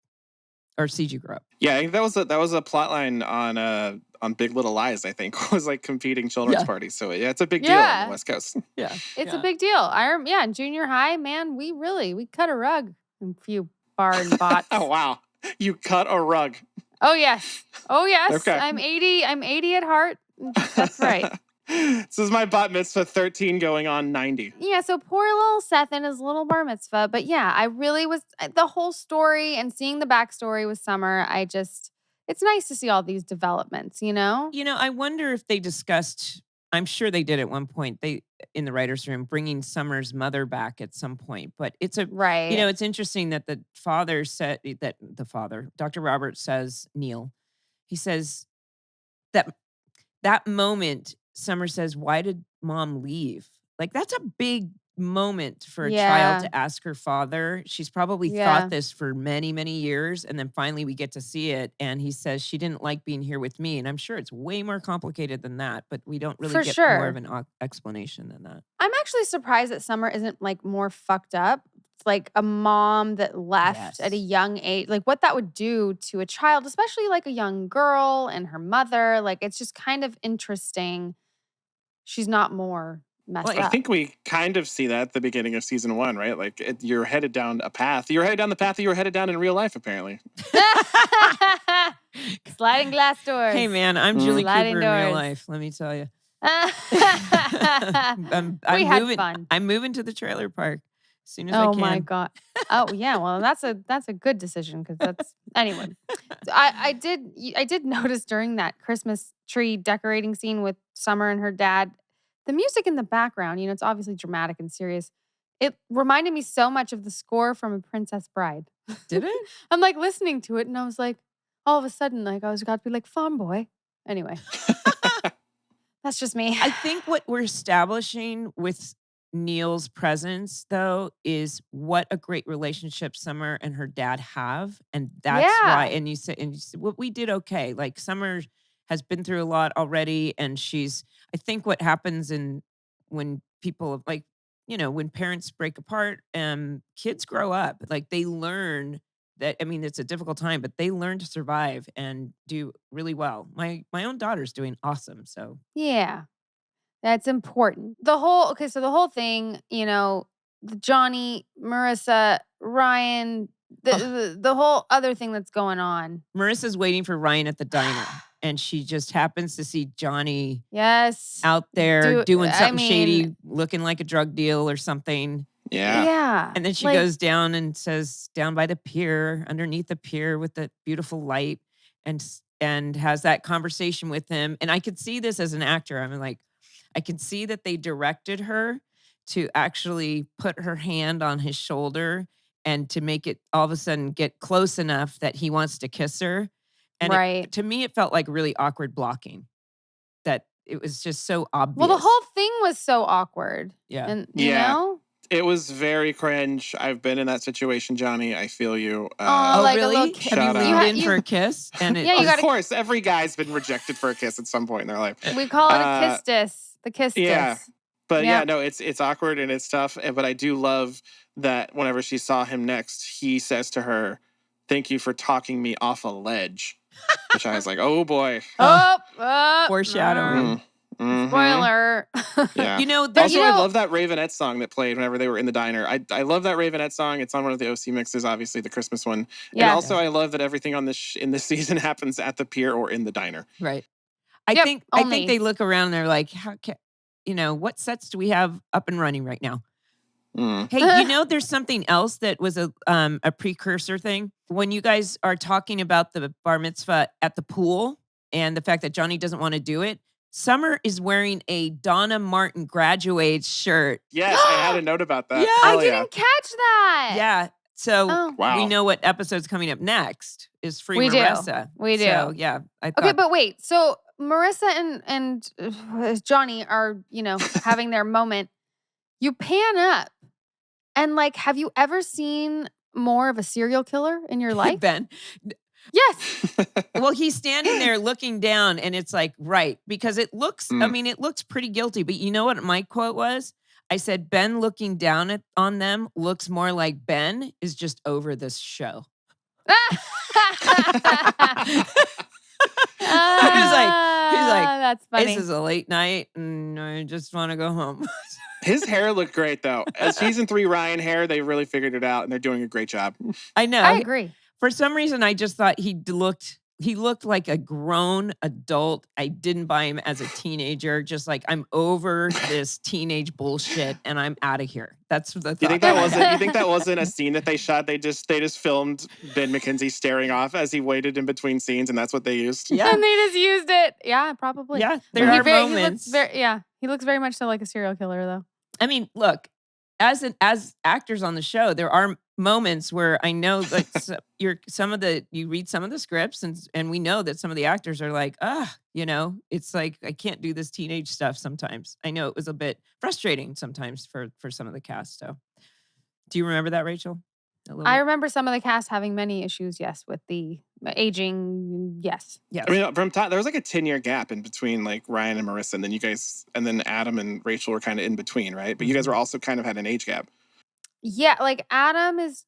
Or CG grew up. Yeah, I think that was a plot line on Big Little Lies, I think, was like competing children's parties. So yeah, it's a big deal on the West Coast. Yeah. It's a big deal. In junior high, man, we cut a rug in a few bar and bots. Oh wow. You cut a rug. Oh yes. Okay. I'm 80 at heart. That's right. This is my bat mitzvah 13 going on 90. Yeah, so poor little Seth and his little bar mitzvah. But yeah, I really was, the whole story and seeing the backstory with Summer, it's nice to see all these developments, I wonder if they discussed, I'm sure they did at one point, in the writer's room, bringing Summer's mother back at some point. But it's it's interesting that the father said, Dr. Roberts says, Neil, he says that moment, Summer says, why did mom leave? Like, that's a big moment for a child to ask her father. She's probably thought this for many, many years. And then finally we get to see it. And he says, she didn't like being here with me. And I'm sure it's way more complicated than that, but we don't really get more of an explanation than that. I'm actually surprised that Summer isn't like more fucked up. It's like a mom that left at a young age, like what that would do to a child, especially like a young girl and her mother. Like, it's just kind of interesting. She's not more messed up. I think we kind of see that at the beginning of season 1, right? Like you're headed down a path. You're headed down the path that you were headed down in real life, apparently. Sliding glass doors. Hey, man, I'm Julie Cooper in real life. Let me tell you. I'm moving to the trailer park as soon as I can. Oh my God. Oh yeah. Well, that's a good decision because that's anyway. I did notice during that Christmas tree decorating scene with Summer and her dad, the music in the background, it's obviously dramatic and serious. It reminded me so much of the score from A Princess Bride. Did it? I'm like listening to it and I was like, all of a sudden, like I was got to be like farm boy. Anyway. That's just me. I think what we're establishing with Neil's presence, though, is what a great relationship Summer and her dad have. And that's why, and you said, well, we did okay. Like Summer has been through a lot already. And I think what happens when people like, when parents break apart, kids grow up, like they learn that, I mean, it's a difficult time, but they learn to survive and do really well. My own daughter's doing awesome. So yeah, that's important. The whole thing, Johnny, Marissa, Ryan, the whole other thing that's going on. Marissa's waiting for Ryan at the diner. And she just happens to see Johnny out there doing something shady, looking like a drug deal or something. Yeah. Yeah. And then she goes down and says, down by the pier, underneath the pier with the beautiful light. and has that conversation with him. And I could see this as an actor. I mean, like, I could see that they directed her to actually put her hand on his shoulder and to make it all of a sudden get close enough that he wants to kiss her. And Right. to me, it felt like really awkward blocking. That it was just so obvious. Well, the whole thing was so awkward. Yeah. And, you know? It was very cringe. I've been in that situation, Johnny. I feel you. Oh, like a really? little kid. Have you Shout leaned in for a kiss? And Yeah, you of gotta- course, every guy's been rejected for a kiss at some point in their life. We call it a kiss-dis. The kiss-dis. Yeah. But Yeah. yeah, no, it's awkward and it's tough. But I do love that whenever she saw him next, he says to her, "Thank you for talking me off a ledge." Which I was like, oh boy. Foreshadowing. Mhm. Spoiler. Yeah. You know, Also, I love that Ravenette song that played whenever they were in the diner. I love that Ravenette song. It's on one of the OC mixes, obviously the Christmas one. Yeah. And also, I love that everything on this in this season happens at the pier or in the diner. Right. I Yep, think only. they look around and they're like, how can, what sets do we have up and running right now? Mm. Hey, there's something else that was a precursor thing. When you guys are talking about the bar mitzvah at the pool and the fact that Johnny doesn't want to do it, Summer is wearing a Donna Martin graduates shirt. Yes, I had a note about that. Yeah. I Hell didn't catch that. Yeah. So Oh. Wow. we know what episode's coming up next is Free We do. Marissa. We do. So, yeah. I thought, Okay, but wait. So Marissa and Johnny are, having their moment. You pan up and like, have you ever seen more of a serial killer in your life? Ben. Yes. Well, he's standing there looking down and it's like, right. Because it looks, it looks pretty guilty. But you know what my quote was? I said, Ben looking down on them looks more like Ben is just over this show. He's like, that's funny. This is a late night and I just want to go home. His hair looked great, though. As season 3 Ryan hair, they really figured it out and they're doing a great job. I know. I agree. For some reason, I just thought he looked like a grown adult. I didn't buy him as a teenager. Just like, I'm over this teenage bullshit and I'm out of here. That's the thought. You think that wasn't a scene that they shot? They just filmed Ben McKenzie staring off as he waited in between scenes, and that's what they used. Yeah. And they just used it. Yeah, probably. Yeah, there are moments. He looks very much so like a serial killer, though. I mean, look, as actors on the show, there are moments where I know that you read some of the scripts and we know that some of the actors are like, it's like, I can't do this teenage stuff sometimes. I know it was a bit frustrating sometimes for some of the cast. So do you remember that, Rachel? I remember some of the cast having many issues, yes, with the aging, yes. Yeah. I mean, there was like a 10-year gap in between like Ryan and Marissa, and then you guys, and then Adam and Rachel were kind of in between, right? But you guys were also kind of had an age gap. Yeah, like Adam is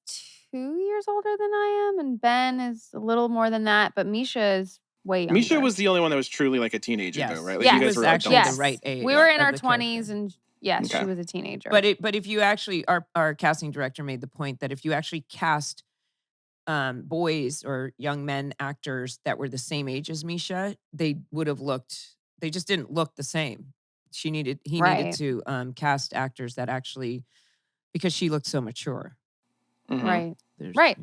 2 years older than I am, and Ben is a little more than that, but Misha is way younger. Misha was the only one that was truly like a teenager, Yes. though, right? Like Yes. you He guys was were actually adults. the right age. We were in of our the 20s, character. and yes, Okay. she was a teenager. But if you actually, our casting director made the point that if you actually cast boys or young men actors that were the same age as Misha, they just didn't look the same. He needed to cast actors that actually, because she looked so mature. Mhm. Right. There's, Right.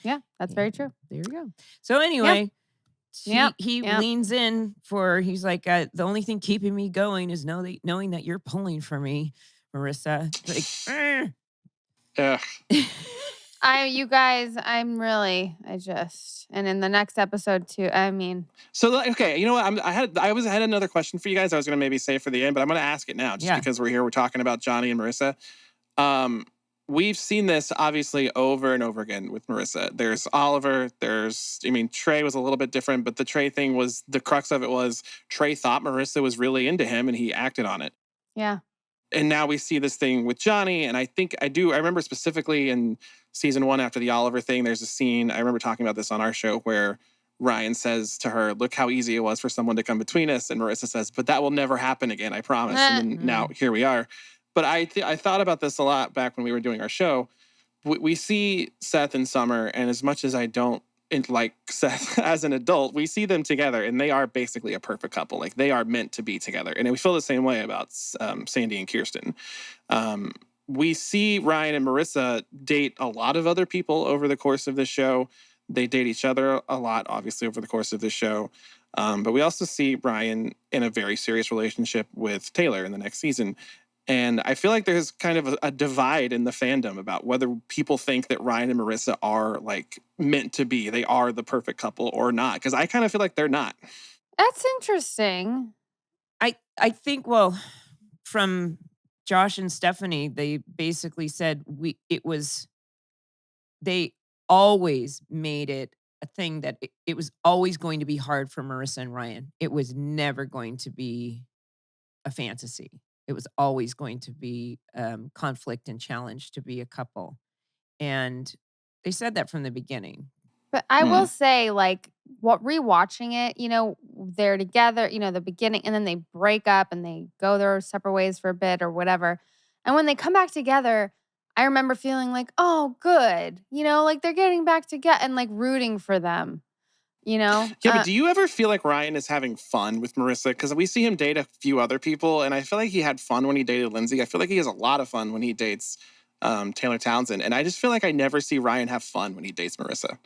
Yeah, that's very true. There you go. So anyway, Yep. he leans in he's like, the only thing keeping me going is knowing that you're pulling for me, Marissa. Like, Ugh. You guys, and in the next episode too, I mean. So, okay, you know what? I had another question for you guys. I was going to maybe save for the end, but I'm going to ask it now just because we're here. We're talking about Johnny and Marissa. We've seen this obviously over and over again with Marissa. There's Oliver. Trey was a little bit different, but the Trey thing was, the crux of it was Trey thought Marissa was really into him and he acted on it. Yeah. And now we see this thing with Johnny. And I remember specifically in season 1 after the Oliver thing, there's a scene, I remember talking about this on our show, where Ryan says to her, look how easy it was for someone to come between us. And Marissa says, but that will never happen again, I promise. And then now here we are. But I thought about this a lot back when we were doing our show. We see Seth and Summer, and as much as I don't like Seth as an adult, we see them together, and they are basically a perfect couple. Like, they are meant to be together. And we feel the same way about Sandy and Kirsten. We see Ryan and Marissa date a lot of other people over the course of the show. They date each other a lot, obviously, over the course of the show. But we also see Ryan in a very serious relationship with Taylor in the next season. And I feel like there's kind of a divide in the fandom about whether people think that Ryan and Marissa are like meant to be. They are the perfect couple or not. Because I kind of feel like they're not. That's interesting. I think, well, from Josh and Stephanie, they basically said they always made it a thing that it was always going to be hard for Marissa and Ryan. It was never going to be a fantasy. It was always going to be conflict and challenge to be a couple. And they said that from the beginning. But I will say, like, rewatching it, you know, they're together, you know, the beginning, and then they break up and they go their separate ways for a bit or whatever. And when they come back together, I remember feeling like, oh, good. You know, like they're getting back together and like rooting for them, you know? Yeah, but do you ever feel like Ryan is having fun with Marissa? Because we see him date a few other people, and I feel like he had fun when he dated Lindsay. I feel like he has a lot of fun when he dates Taylor Townsend. And I just feel like I never see Ryan have fun when he dates Marissa.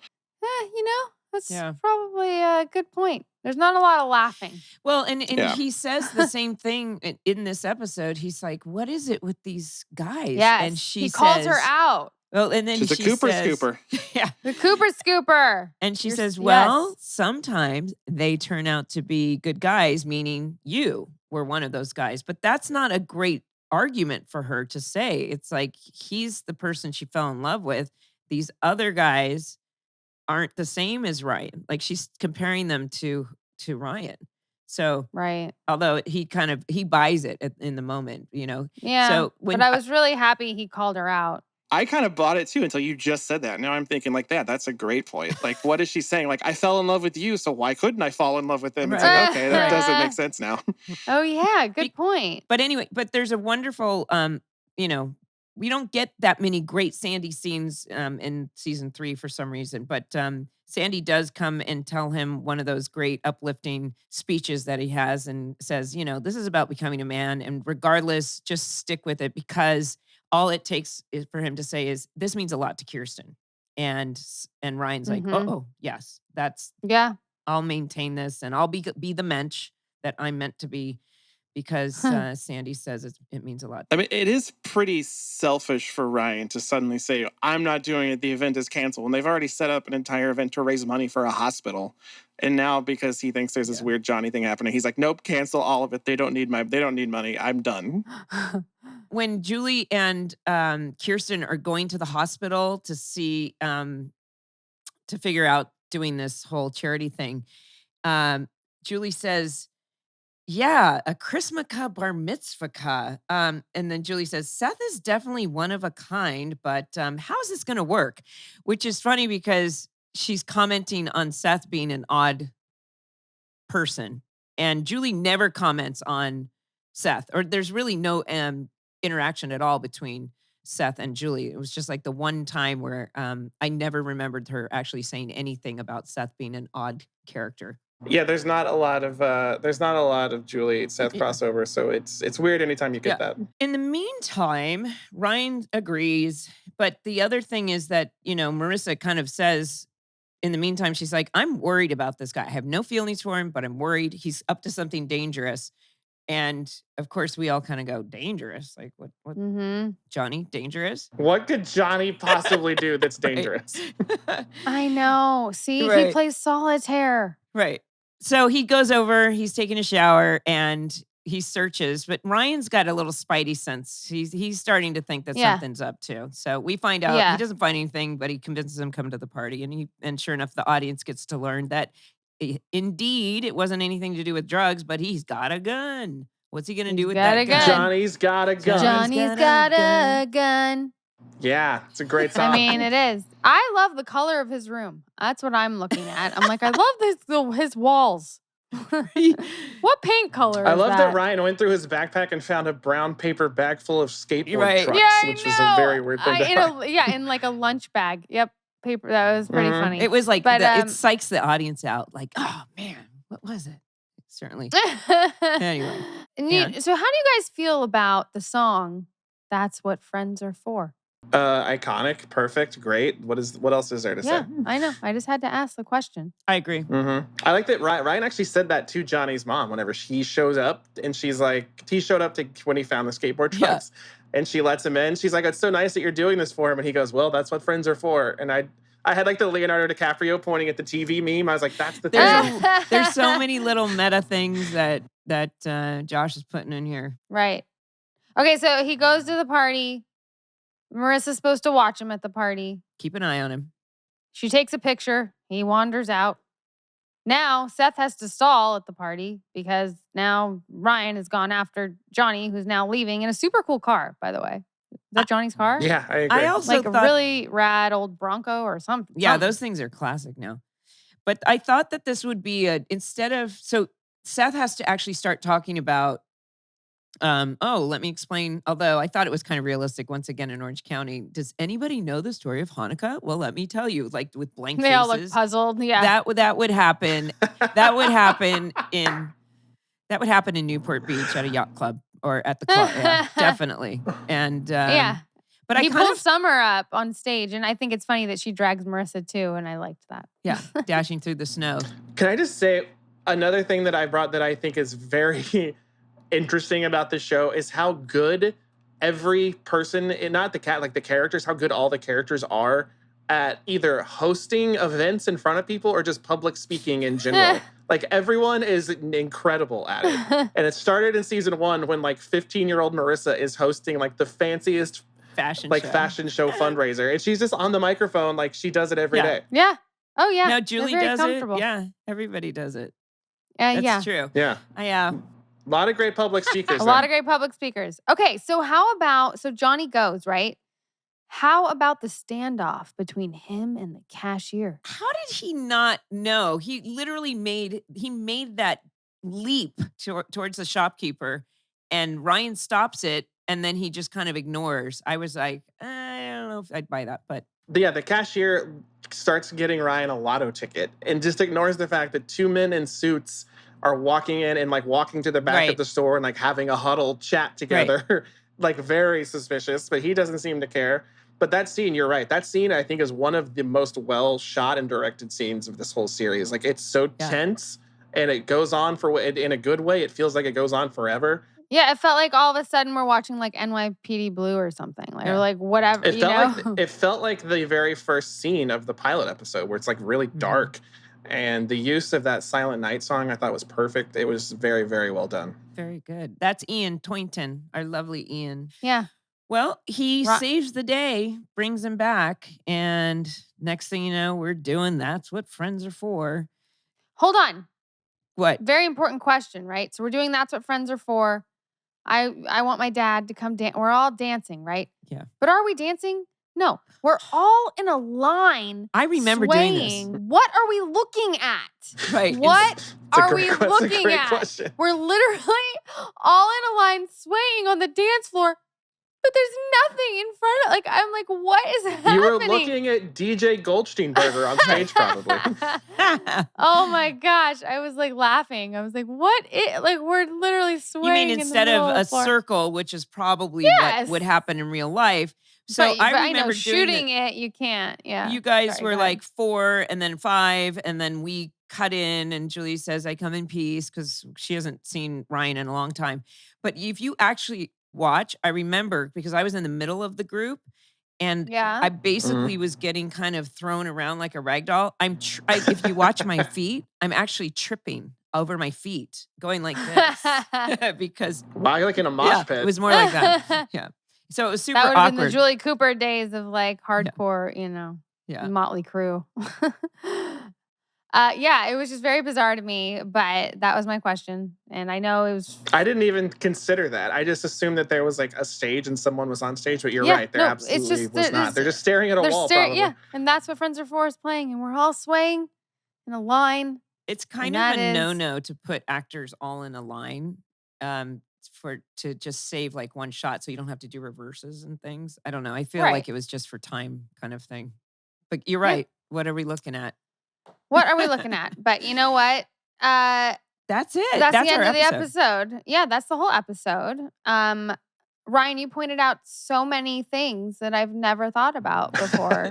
You know, that's probably a good point. There's not a lot of laughing. Well, and he says the same thing in this episode. He's like, what is it with these guys? Yes, and he calls her out. Well, and then she's a Cooper Scooper. Yeah. The Cooper Scooper. And she says, well, sometimes they turn out to be good guys, meaning you were one of those guys. But that's not a great argument for her to say. It's like, he's the person she fell in love with. These other guys aren't the same as Ryan. Like, she's comparing them to Ryan. So, right. Although he buys it in the moment, you know. Yeah. So but I was really happy he called her out. I kind of bought it too until you just said that. Now I'm thinking like that's a great point. Like, what is she saying? Like, I fell in love with you, so why couldn't I fall in love with him? It's like, okay, that doesn't make sense now. Oh yeah, good point. But anyway, there's a wonderful, you know, we don't get that many great Sandy scenes in season 3 for some reason, but Sandy does come and tell him one of those great uplifting speeches that he has and says, you know, this is about becoming a man, and regardless, just stick with it, because all it takes is for him to say is, this means a lot to Kirsten. And Ryan's like, oh, yes, I'll maintain this, and I'll be the mensch that I'm meant to be, because Sandy says it means a lot. I mean, it is pretty selfish for Ryan to suddenly say, I'm not doing it, the event is canceled. And they've already set up an entire event to raise money for a hospital. And now, because he thinks there's this weird Johnny thing happening, he's like, nope, cancel all of it. They don't need money. I'm done. When Julie and Kirsten are going to the hospital to see, to figure out doing this whole charity thing, Julie says, yeah, a Chrismukkah Bar Mitz-vahkkah. And then Julie says, Seth is definitely one of a kind, but how is this going to work? Which is funny because she's commenting on Seth being an odd person. And Julie never comments on Seth, or there's really no interaction at all between Seth and Julie. It was just like the one time where I never remembered her actually saying anything about Seth being an odd character. Yeah, there's not a lot of Julie Seth crossover, so it's weird anytime you get that. In the meantime, Ryan agrees, but the other thing is that, you know, Marissa kind of says, in the meantime, she's like, I'm worried about this guy. I have no feelings for him, but I'm worried he's up to something dangerous. And of course, we all kind of go, dangerous? Like, what Johnny, dangerous? What could Johnny possibly do that's dangerous? I know. See, he plays solitaire. Right. So he goes over, he's taking a shower, and he searches, but Ryan's got a little spidey sense. He's starting to think that something's up too. So we find out he doesn't find anything, but he convinces him to come to the party, and sure enough, the audience gets to learn that indeed it wasn't anything to do with drugs, but he's got a gun. What's he gonna do with that gun? Johnny's got a gun. Johnny's got a gun. Yeah, it's a great song. I mean, it is. I love the color of his room. That's what I'm looking at. I'm like, I love his walls. What paint color is I love that? that Ryan went through his backpack and found a brown paper bag full of skateboard trucks, which is a very weird thing to find. In like a lunch bag. Yep, paper. That was pretty funny. It was like, but, it psychs the audience out. Like, oh man, what was it? Certainly. Anyway. So how do you guys feel about the song, That's What Friends Are For? Iconic, perfect, great. What else is there to say? I know. I just had to ask the question. I agree. Mm-hmm. I like that Ryan actually said that to Johnny's mom whenever she shows up, and she's like, he showed up to when he found the skateboard trucks, and she lets him in. She's like, it's so nice that you're doing this for him, and he goes, well, that's what friends are for. And I had like the Leonardo DiCaprio pointing at the TV meme. I was like, that's the thing. There's so many little meta things that Josh is putting in here. Right. Okay, so he goes to the party. Marissa's supposed to watch him at the party. Keep an eye on him. She takes a picture. He wanders out. Now, Seth has to stall at the party because now Ryan has gone after Johnny, who's now leaving in a super cool car, by the way. Is that Johnny's car? Yeah, I agree. I also like thought, a really rad old Bronco or something. Yeah, those things are classic now. But I thought that this would be so Seth has to actually start talking about, let me explain. Although I thought it was kind of realistic once again in Orange County. Does anybody know the story of Hanukkah? Well, let me tell you, like with blank They faces. all look puzzled. Yeah. That would happen. That would happen in Newport Beach at a yacht club or at the club. Yeah, definitely. And but he pulls Summer up on stage, and I think it's funny that she drags Marissa too, and I liked that. Yeah, dashing through the snow. Can I just say another thing that I brought that I think is very interesting about the show is how good every person, not the cat, like the characters, how good all the characters are at either hosting events in front of people or just public speaking in general. Like everyone is incredible at it. And it started in season 1 when like 15-year-old Marissa is hosting like the fanciest fashion show fundraiser. And she's just on the microphone like she does it every day. Yeah. Oh yeah. Now Julie does it. Yeah. Everybody does it. That's true. Yeah. A lot of great public speakers. A lot of great public speakers. Okay, so so Johnny goes, right? How about the standoff between him and the cashier? How did he not know? He literally made that leap towards the shopkeeper, and Ryan stops it, and then he just kind of ignores. I was like, I don't know if I'd buy that, but yeah, the cashier starts getting Ryan a lotto ticket and just ignores the fact that 2 men in suits are walking in and like walking to the back of the store and like having a huddled chat together, like very suspicious, but he doesn't seem to care. But that scene, you're right. That scene, I think, is one of the most well shot and directed scenes of this whole series. Like it's so tense and it goes on in a good way. It feels like it goes on forever. Yeah, it felt like all of a sudden we're watching like NYPD Blue or something, or like whatever. It felt like the very first scene of the pilot episode where it's like really dark. And the use of that Silent Night song I thought was perfect. It was very, very well done. Very good. That's Ian Toynton, our lovely Ian. Yeah. Well, he saves the day, brings him back, and next thing you know, we're doing That's What Friends Are For. Hold on. What? Very important question, right? So we're doing That's What Friends Are For. I want my dad to come dance. We're all dancing, right? Yeah. But are we dancing? No, we're all in a line. I remember swaying. doing this. What are we looking at? Right. What are we looking at? Question. We're literally all in a line swaying on the dance floor, but there's nothing in front of. Like I'm like, what is happening? You were looking at DJ Goldsteinberger on stage, probably. Oh my gosh, I was like laughing. I was like, what? Like we're literally swaying. You mean instead of a circle, which is probably what would happen in real life. So right, I remember know, shooting it. You can't. Yeah. You guys were like 4 and then 5, and then we cut in, and Julie says, "I come in peace," because she hasn't seen Ryan in a long time. But if you actually watch, I remember because I was in the middle of the group, and I basically was getting kind of thrown around like a rag doll. If you watch my feet, I'm actually tripping over my feet, going like this because like in a mosh pit. It was more like that. Yeah. So it was super that would have awkward. been the Julie Cooper days of like hardcore, Motley Crue. It was just very bizarre to me, but that was my question. And I know it was... I didn't even consider that. I just assumed that there was like a stage and someone was on stage, but you're right. There absolutely was not. They're just staring at a wall, probably. Yeah, and That's What Friends Are For is playing, and we're all swaying in a line. It's kind of a no-no to put actors all in a line. To just save like one shot so you don't have to do reverses and things. I don't know. I feel like it was just for time kind of thing. But you're right. Yeah. What are we looking at? What are we looking at? But you know what? That's it. That's the end of the episode. Yeah, that's the whole episode. Ryan, you pointed out so many things that I've never thought about before.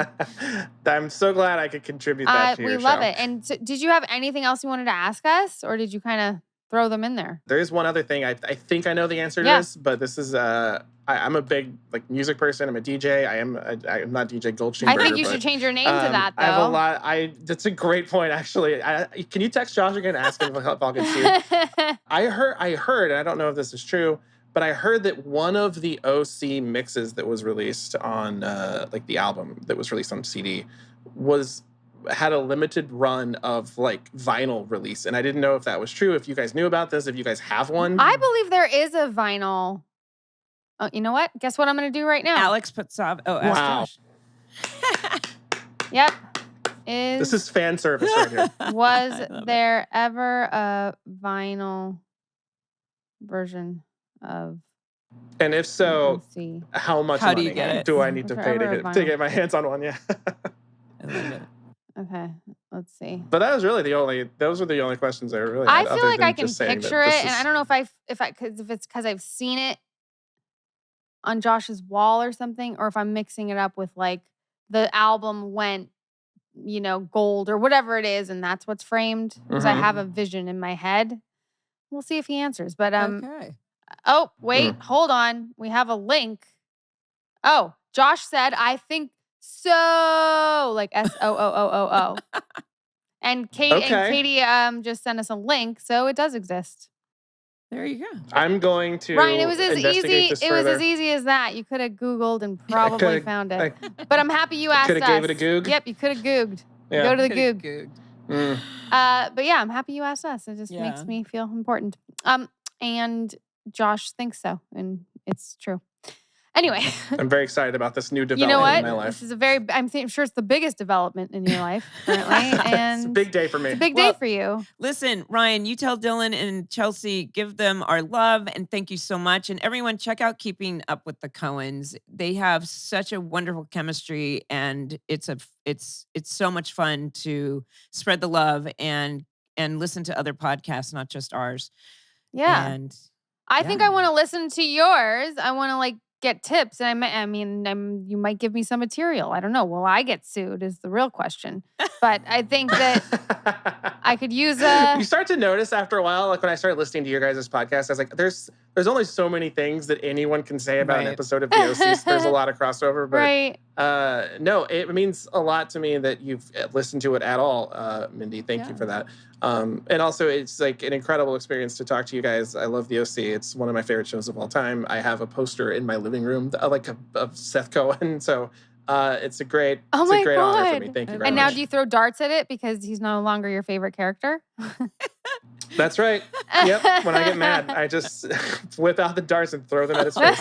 I'm so glad I could contribute that to your show. We love it. And so, did you have anything else you wanted to ask us, or did you kind of throw them in there? There is one other thing. I think I know the answer to this, but this is I'm a big music person. I'm a DJ. I'm not DJ Goldstein. I think you should change your name to that, though. I have a lot. That's a great point, actually. Can you text Josh again and ask him if I'll get sued? I heard, and I don't know if this is true, but I heard that one of the OC mixes that was released on the album that was released on CD had a limited run of vinyl release, and I didn't know if that was true. If you guys knew about this, if you guys have one, I believe there is a vinyl. Oh, you know what? Guess what I'm going to do right now? Alex Putsov. Oh, wow. Yep. This is fan service right here. Was there ever a vinyl version of? And if so, how much How money do you get it? do I need to pay to get my hands on one? Yeah. I love it. Okay, let's see. But those were the only questions I really I had. feel like I can picture it, and I don't know if it's because I've seen it on Josh's wall or something, or if I'm mixing it up with the album went, gold or whatever it is, and that's what's framed because I have a vision in my head. We'll see if he answers. But okay. Oh, wait, hold on. We have a link. Oh, Josh said, I think so, SOOOOO. And Katie just sent us a link, so it does exist. There you go. I'm going to Ryan, it was as easy as that. You could have Googled and probably found it. But I'm happy you asked us. Could have gave it a Goog? Yep, you could have Googed. Yeah. Go to the Goog. Mm. But yeah, I'm happy you asked us. It just makes me feel important. And Josh thinks so, and it's true. Anyway. I'm very excited about this new development in my life. This is I'm sure it's the biggest development in your life currently. And it's a big day for me. It's a big day for you. Listen, Ryan, you tell Dylan and Chelsea, give them our love and thank you so much. And everyone, check out Keeping Up with the Cohens. They have such a wonderful chemistry, and it's so much fun to spread the love and listen to other podcasts, not just ours. Yeah. And I think I want to listen to yours. I want to get tips, and you might give me some material. I don't know. Will I get sued is the real question. But I think that I could use You start to notice after a while, when I started listening to your guys' podcast, I was like, there's only so many things that anyone can say about an episode of The OC. There's a lot of crossover, but no, it means a lot to me that you've listened to it at all, Mindy. Thank you for that. And also, it's an incredible experience to talk to you guys. I love The OC. It's one of my favorite shows of all time. I have a poster in my living room of Seth Cohen. So it's a great honor for me. Thank you very much. And now do you throw darts at it because he's no longer your favorite character? That's right. Yep. When I get mad, I just whip out the darts and throw them at his face.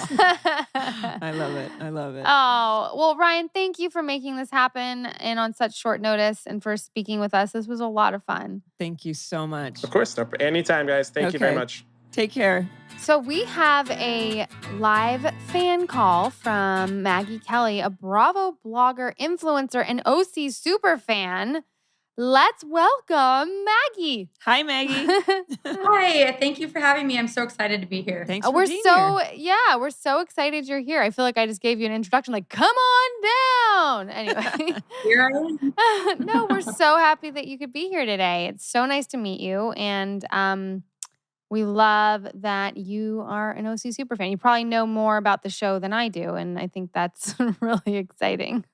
I love it. I love it. Oh, well, Ryan, thank you for making this happen and on such short notice and for speaking with us. This was a lot of fun. Thank you so much. Of course. Anytime, guys. Thank you very much. Take care. So we have a live fan call from Maggie Kelly, a Bravo blogger, influencer, and OC superfan. Let's welcome Maggie. Hi, Maggie. Hi. Thank you for having me. I'm so excited to be here. Thanks for being here. Yeah, we're so excited you're here. I feel like I just gave you an introduction, come on down. Anyway. Here I am. No, we're so happy that you could be here today. It's so nice to meet you. And we love that you are an OC superfan. You probably know more about the show than I do, and I think that's really exciting.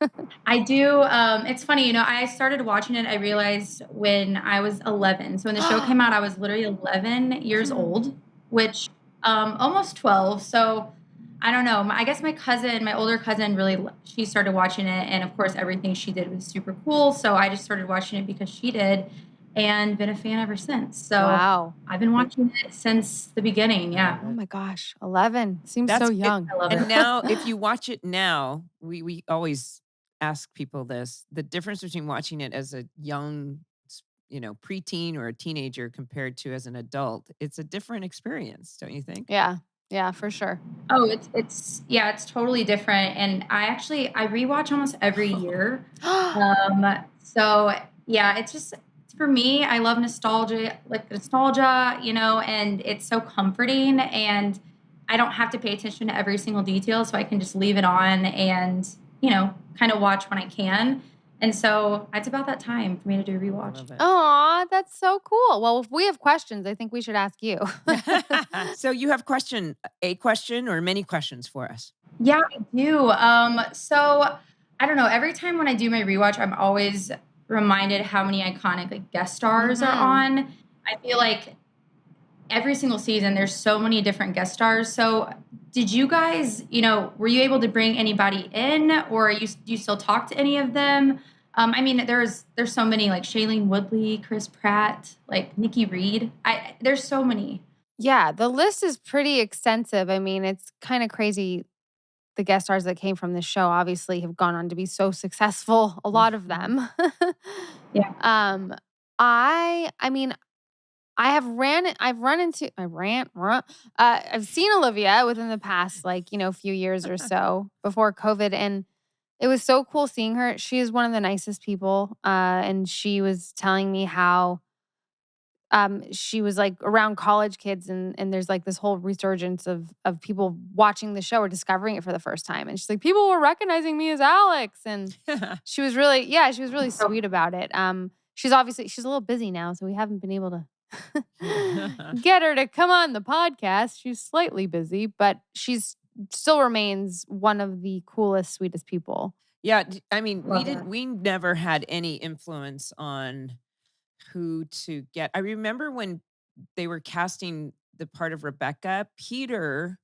I do. It's funny, I started watching it, I realized when I was 11. So when the show came out, I was literally 11 years old, which almost 12. So I don't know. I guess my older cousin, she started watching it. And of course, everything she did was super cool. So I just started watching it because she did. And been a fan ever since. So wow. I've been watching it since the beginning. Yeah. Oh my gosh. 11. Seems so young. I love it. And now, if you watch it now, we always ask people this, the difference between watching it as a young, preteen or a teenager compared to as an adult, it's a different experience, don't you think? Yeah. Yeah, for sure. Oh, it's totally different. And I rewatch almost every year. So yeah, it's just, for me, I love nostalgia, and it's so comforting. And I don't have to pay attention to every single detail, so I can just leave it on and, kind of watch when I can. And so it's about that time for me to do a rewatch. Aw, that's so cool. Well, if we have questions, I think we should ask you. So you have a question or many questions for us? Yeah, I do. So I don't know. Every time when I do my rewatch, I'm always reminded how many iconic guest stars are on. I feel like every single season there's so many different guest stars. So did you guys, were you able to bring anybody in, or do you still talk to any of them? I mean, there's so many, like Shailene Woodley, Chris Pratt, like Nikki Reed. There's so many. Yeah, the list is pretty extensive. I mean, it's kind of crazy. The guest stars that came from this show obviously have gone on to be so successful. A lot of them. Yeah. I mean, I've seen Olivia within the past, few years or so before COVID. And it was so cool seeing her. She is one of the nicest people. And she was telling me how she was like around college kids and there's like this whole resurgence of people watching the show or discovering it for the first time. And she's like, people were recognizing me as Alex. And she was really sweet about it. She's a little busy now, so we haven't been able to get her to come on the podcast. She's slightly busy, but she's still remains one of the coolest, sweetest people. Yeah. I mean, we never had any influence on who to get. I remember when they were casting the part of Rebecca, Peter,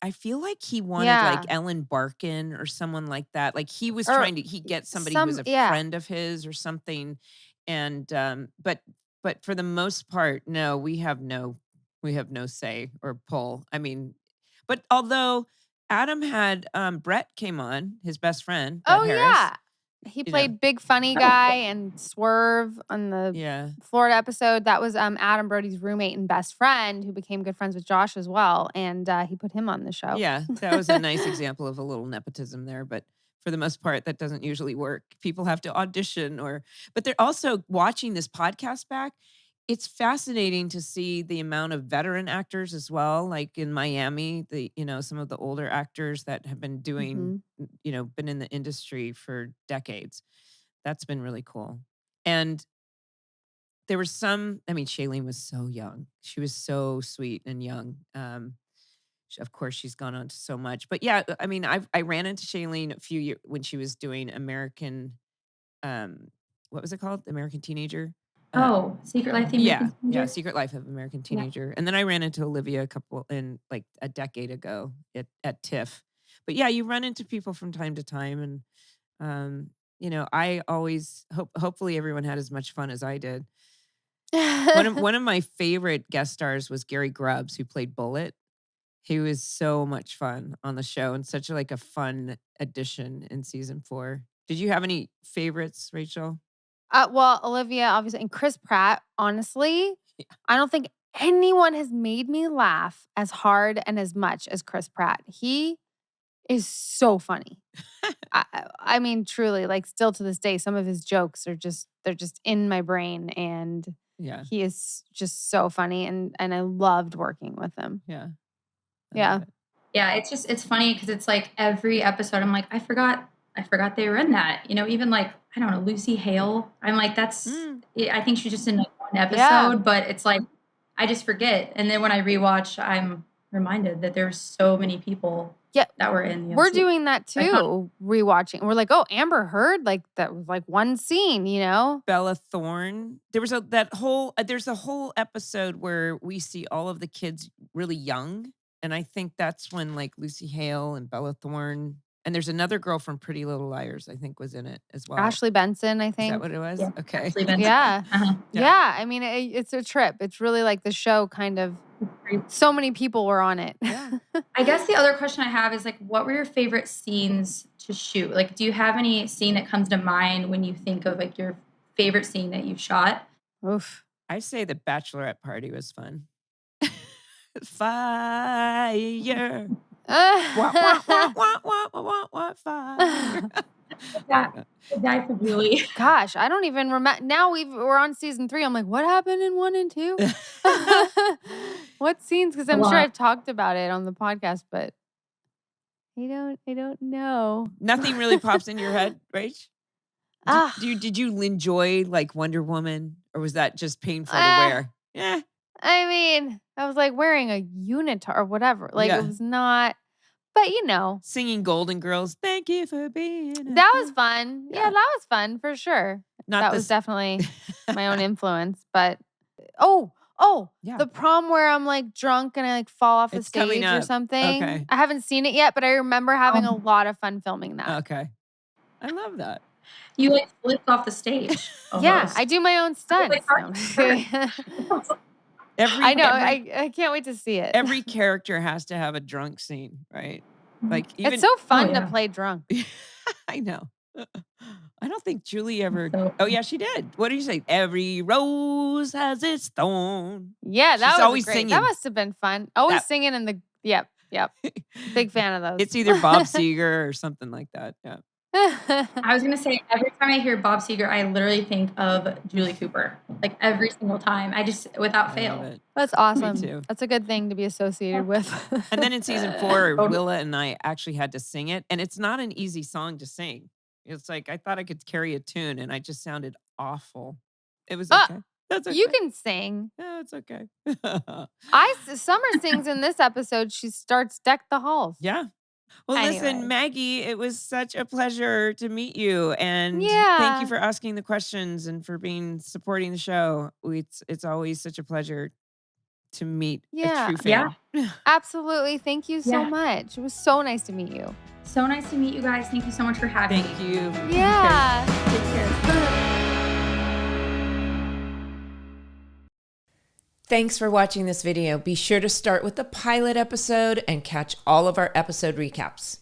I feel like he wanted like Ellen Barkin or someone like that. Like he was trying to get somebody who was a friend of his or something. And but for the most part, no, we have no say or pull. I mean, but although Adam had Brett came on, his best friend, Brett Harris. Yeah. He played Big Funny Guy and Swerve on the Florida episode. That was Adam Brody's roommate and best friend who became good friends with Josh as well. And he put him on the show. Yeah, that was a nice example of a little nepotism there. But for the most part, that doesn't usually work. People have to audition but they're also watching this podcast back. It's fascinating to see the amount of veteran actors as well. Like in Miami, some of the older actors that have been doing, been in the industry for decades. That's been really cool. And there was Shailene was so young. She was so sweet and young. Of course, she's gone on to so much. But yeah, I mean, I ran into Shailene a few years when she was doing American, what was it called? American Teenager. Secret Life of American Teenager. Yeah, Secret Life of American Teenager. Yeah. And then I ran into Olivia a decade ago at TIFF. But yeah, you run into people from time to time. And, I always hopefully everyone had as much fun as I did. One of my favorite guest stars was Gary Grubbs, who played Bullet. He was so much fun on the show and such a fun addition in season 4. Did you have any favorites, Rachel? Well, Olivia, obviously, and Chris Pratt, honestly, I don't think anyone has made me laugh as hard and as much as Chris Pratt. He is so funny. I mean, truly, still to this day, some of his jokes they're just in my brain, and he is just so funny, and I loved working with him. Yeah. Yeah, it's funny because it's like every episode I'm like, I forgot they were in that. Even I don't know, Lucy Hale. I'm like, I think she's just in one episode, but it's like, I just forget. And then when I rewatch, I'm reminded that there's so many people that were in the We're doing that too, rewatching. We're like, oh, Amber Heard, that was one scene, Bella Thorne. There was there's a whole episode where we see all of the kids really young. And I think that's when Lucy Hale and Bella Thorne. And there's another girl from Pretty Little Liars, I think, was in it as well. Ashley Benson, I think. Is that what it was? Yeah. Okay. Ashley Benson. Yeah. Uh-huh. Yeah. I mean, it's a trip. It's really the show kind of, so many people were on it. Yeah. I guess the other question I have is what were your favorite scenes to shoot? Do you have any scene that comes to mind when you think of your favorite scene that you've shot? Oof. I say the bachelorette party was fun. Fire. Fire. Die for Julie. Gosh, I don't even remember. Now we're on season 3. I'm like, what happened in 1 and 2? What scenes? Because I'm sure I've talked about it on the podcast, but I don't know. Nothing really pops in your head, Rach? Did you enjoy like Wonder Woman, or was that just painful to wear? Yeah. I mean, I was like wearing a unitard or whatever. Like it was not, but singing Golden Girls. Thank you for being. That was fun. Yeah, that was fun for sure. That was definitely my own influence. But the prom where I'm like drunk and I like fall off the stage or something. Okay. I haven't seen it yet, but I remember having a lot of fun filming that. Okay. I love that. You like flipped off the stage. Almost. Yeah, I do my own stunts. I know. I can't wait to see it. Every character has to have a drunk scene, right? Like even, it's so fun to play drunk. I know. I don't think Julie ever. Oh yeah, she did. What did you say? Every rose has its thorn. Yeah, that was always great. singing. That must have been fun. Always singing in the. Yep. Big fan of those. It's either Bob Seger or something like that. Yeah. I was gonna say every time I hear Bob Seger, I literally think of Julie Cooper. Like every single time, I just without fail. That's awesome. Me too. That's a good thing to be associated with. And then in season 4, Willa and I actually had to sing it, and it's not an easy song to sing. It's like I thought I could carry a tune, and I just sounded awful. It was okay. That's okay. You can sing. Yeah, it's okay. Summer sings in this episode. She starts "Deck the Halls." Yeah. Well, listen, Maggie, it was such a pleasure to meet you, and thank you for asking the questions and for supporting the show. It's always such a pleasure to meet a true fan. Yeah, absolutely. Thank you so much. It was so nice to meet you. So nice to meet you guys. Thank you so much for having me. Thank you. Yeah. Take care. Thanks for watching this video. Be sure to start with the pilot episode and catch all of our episode recaps.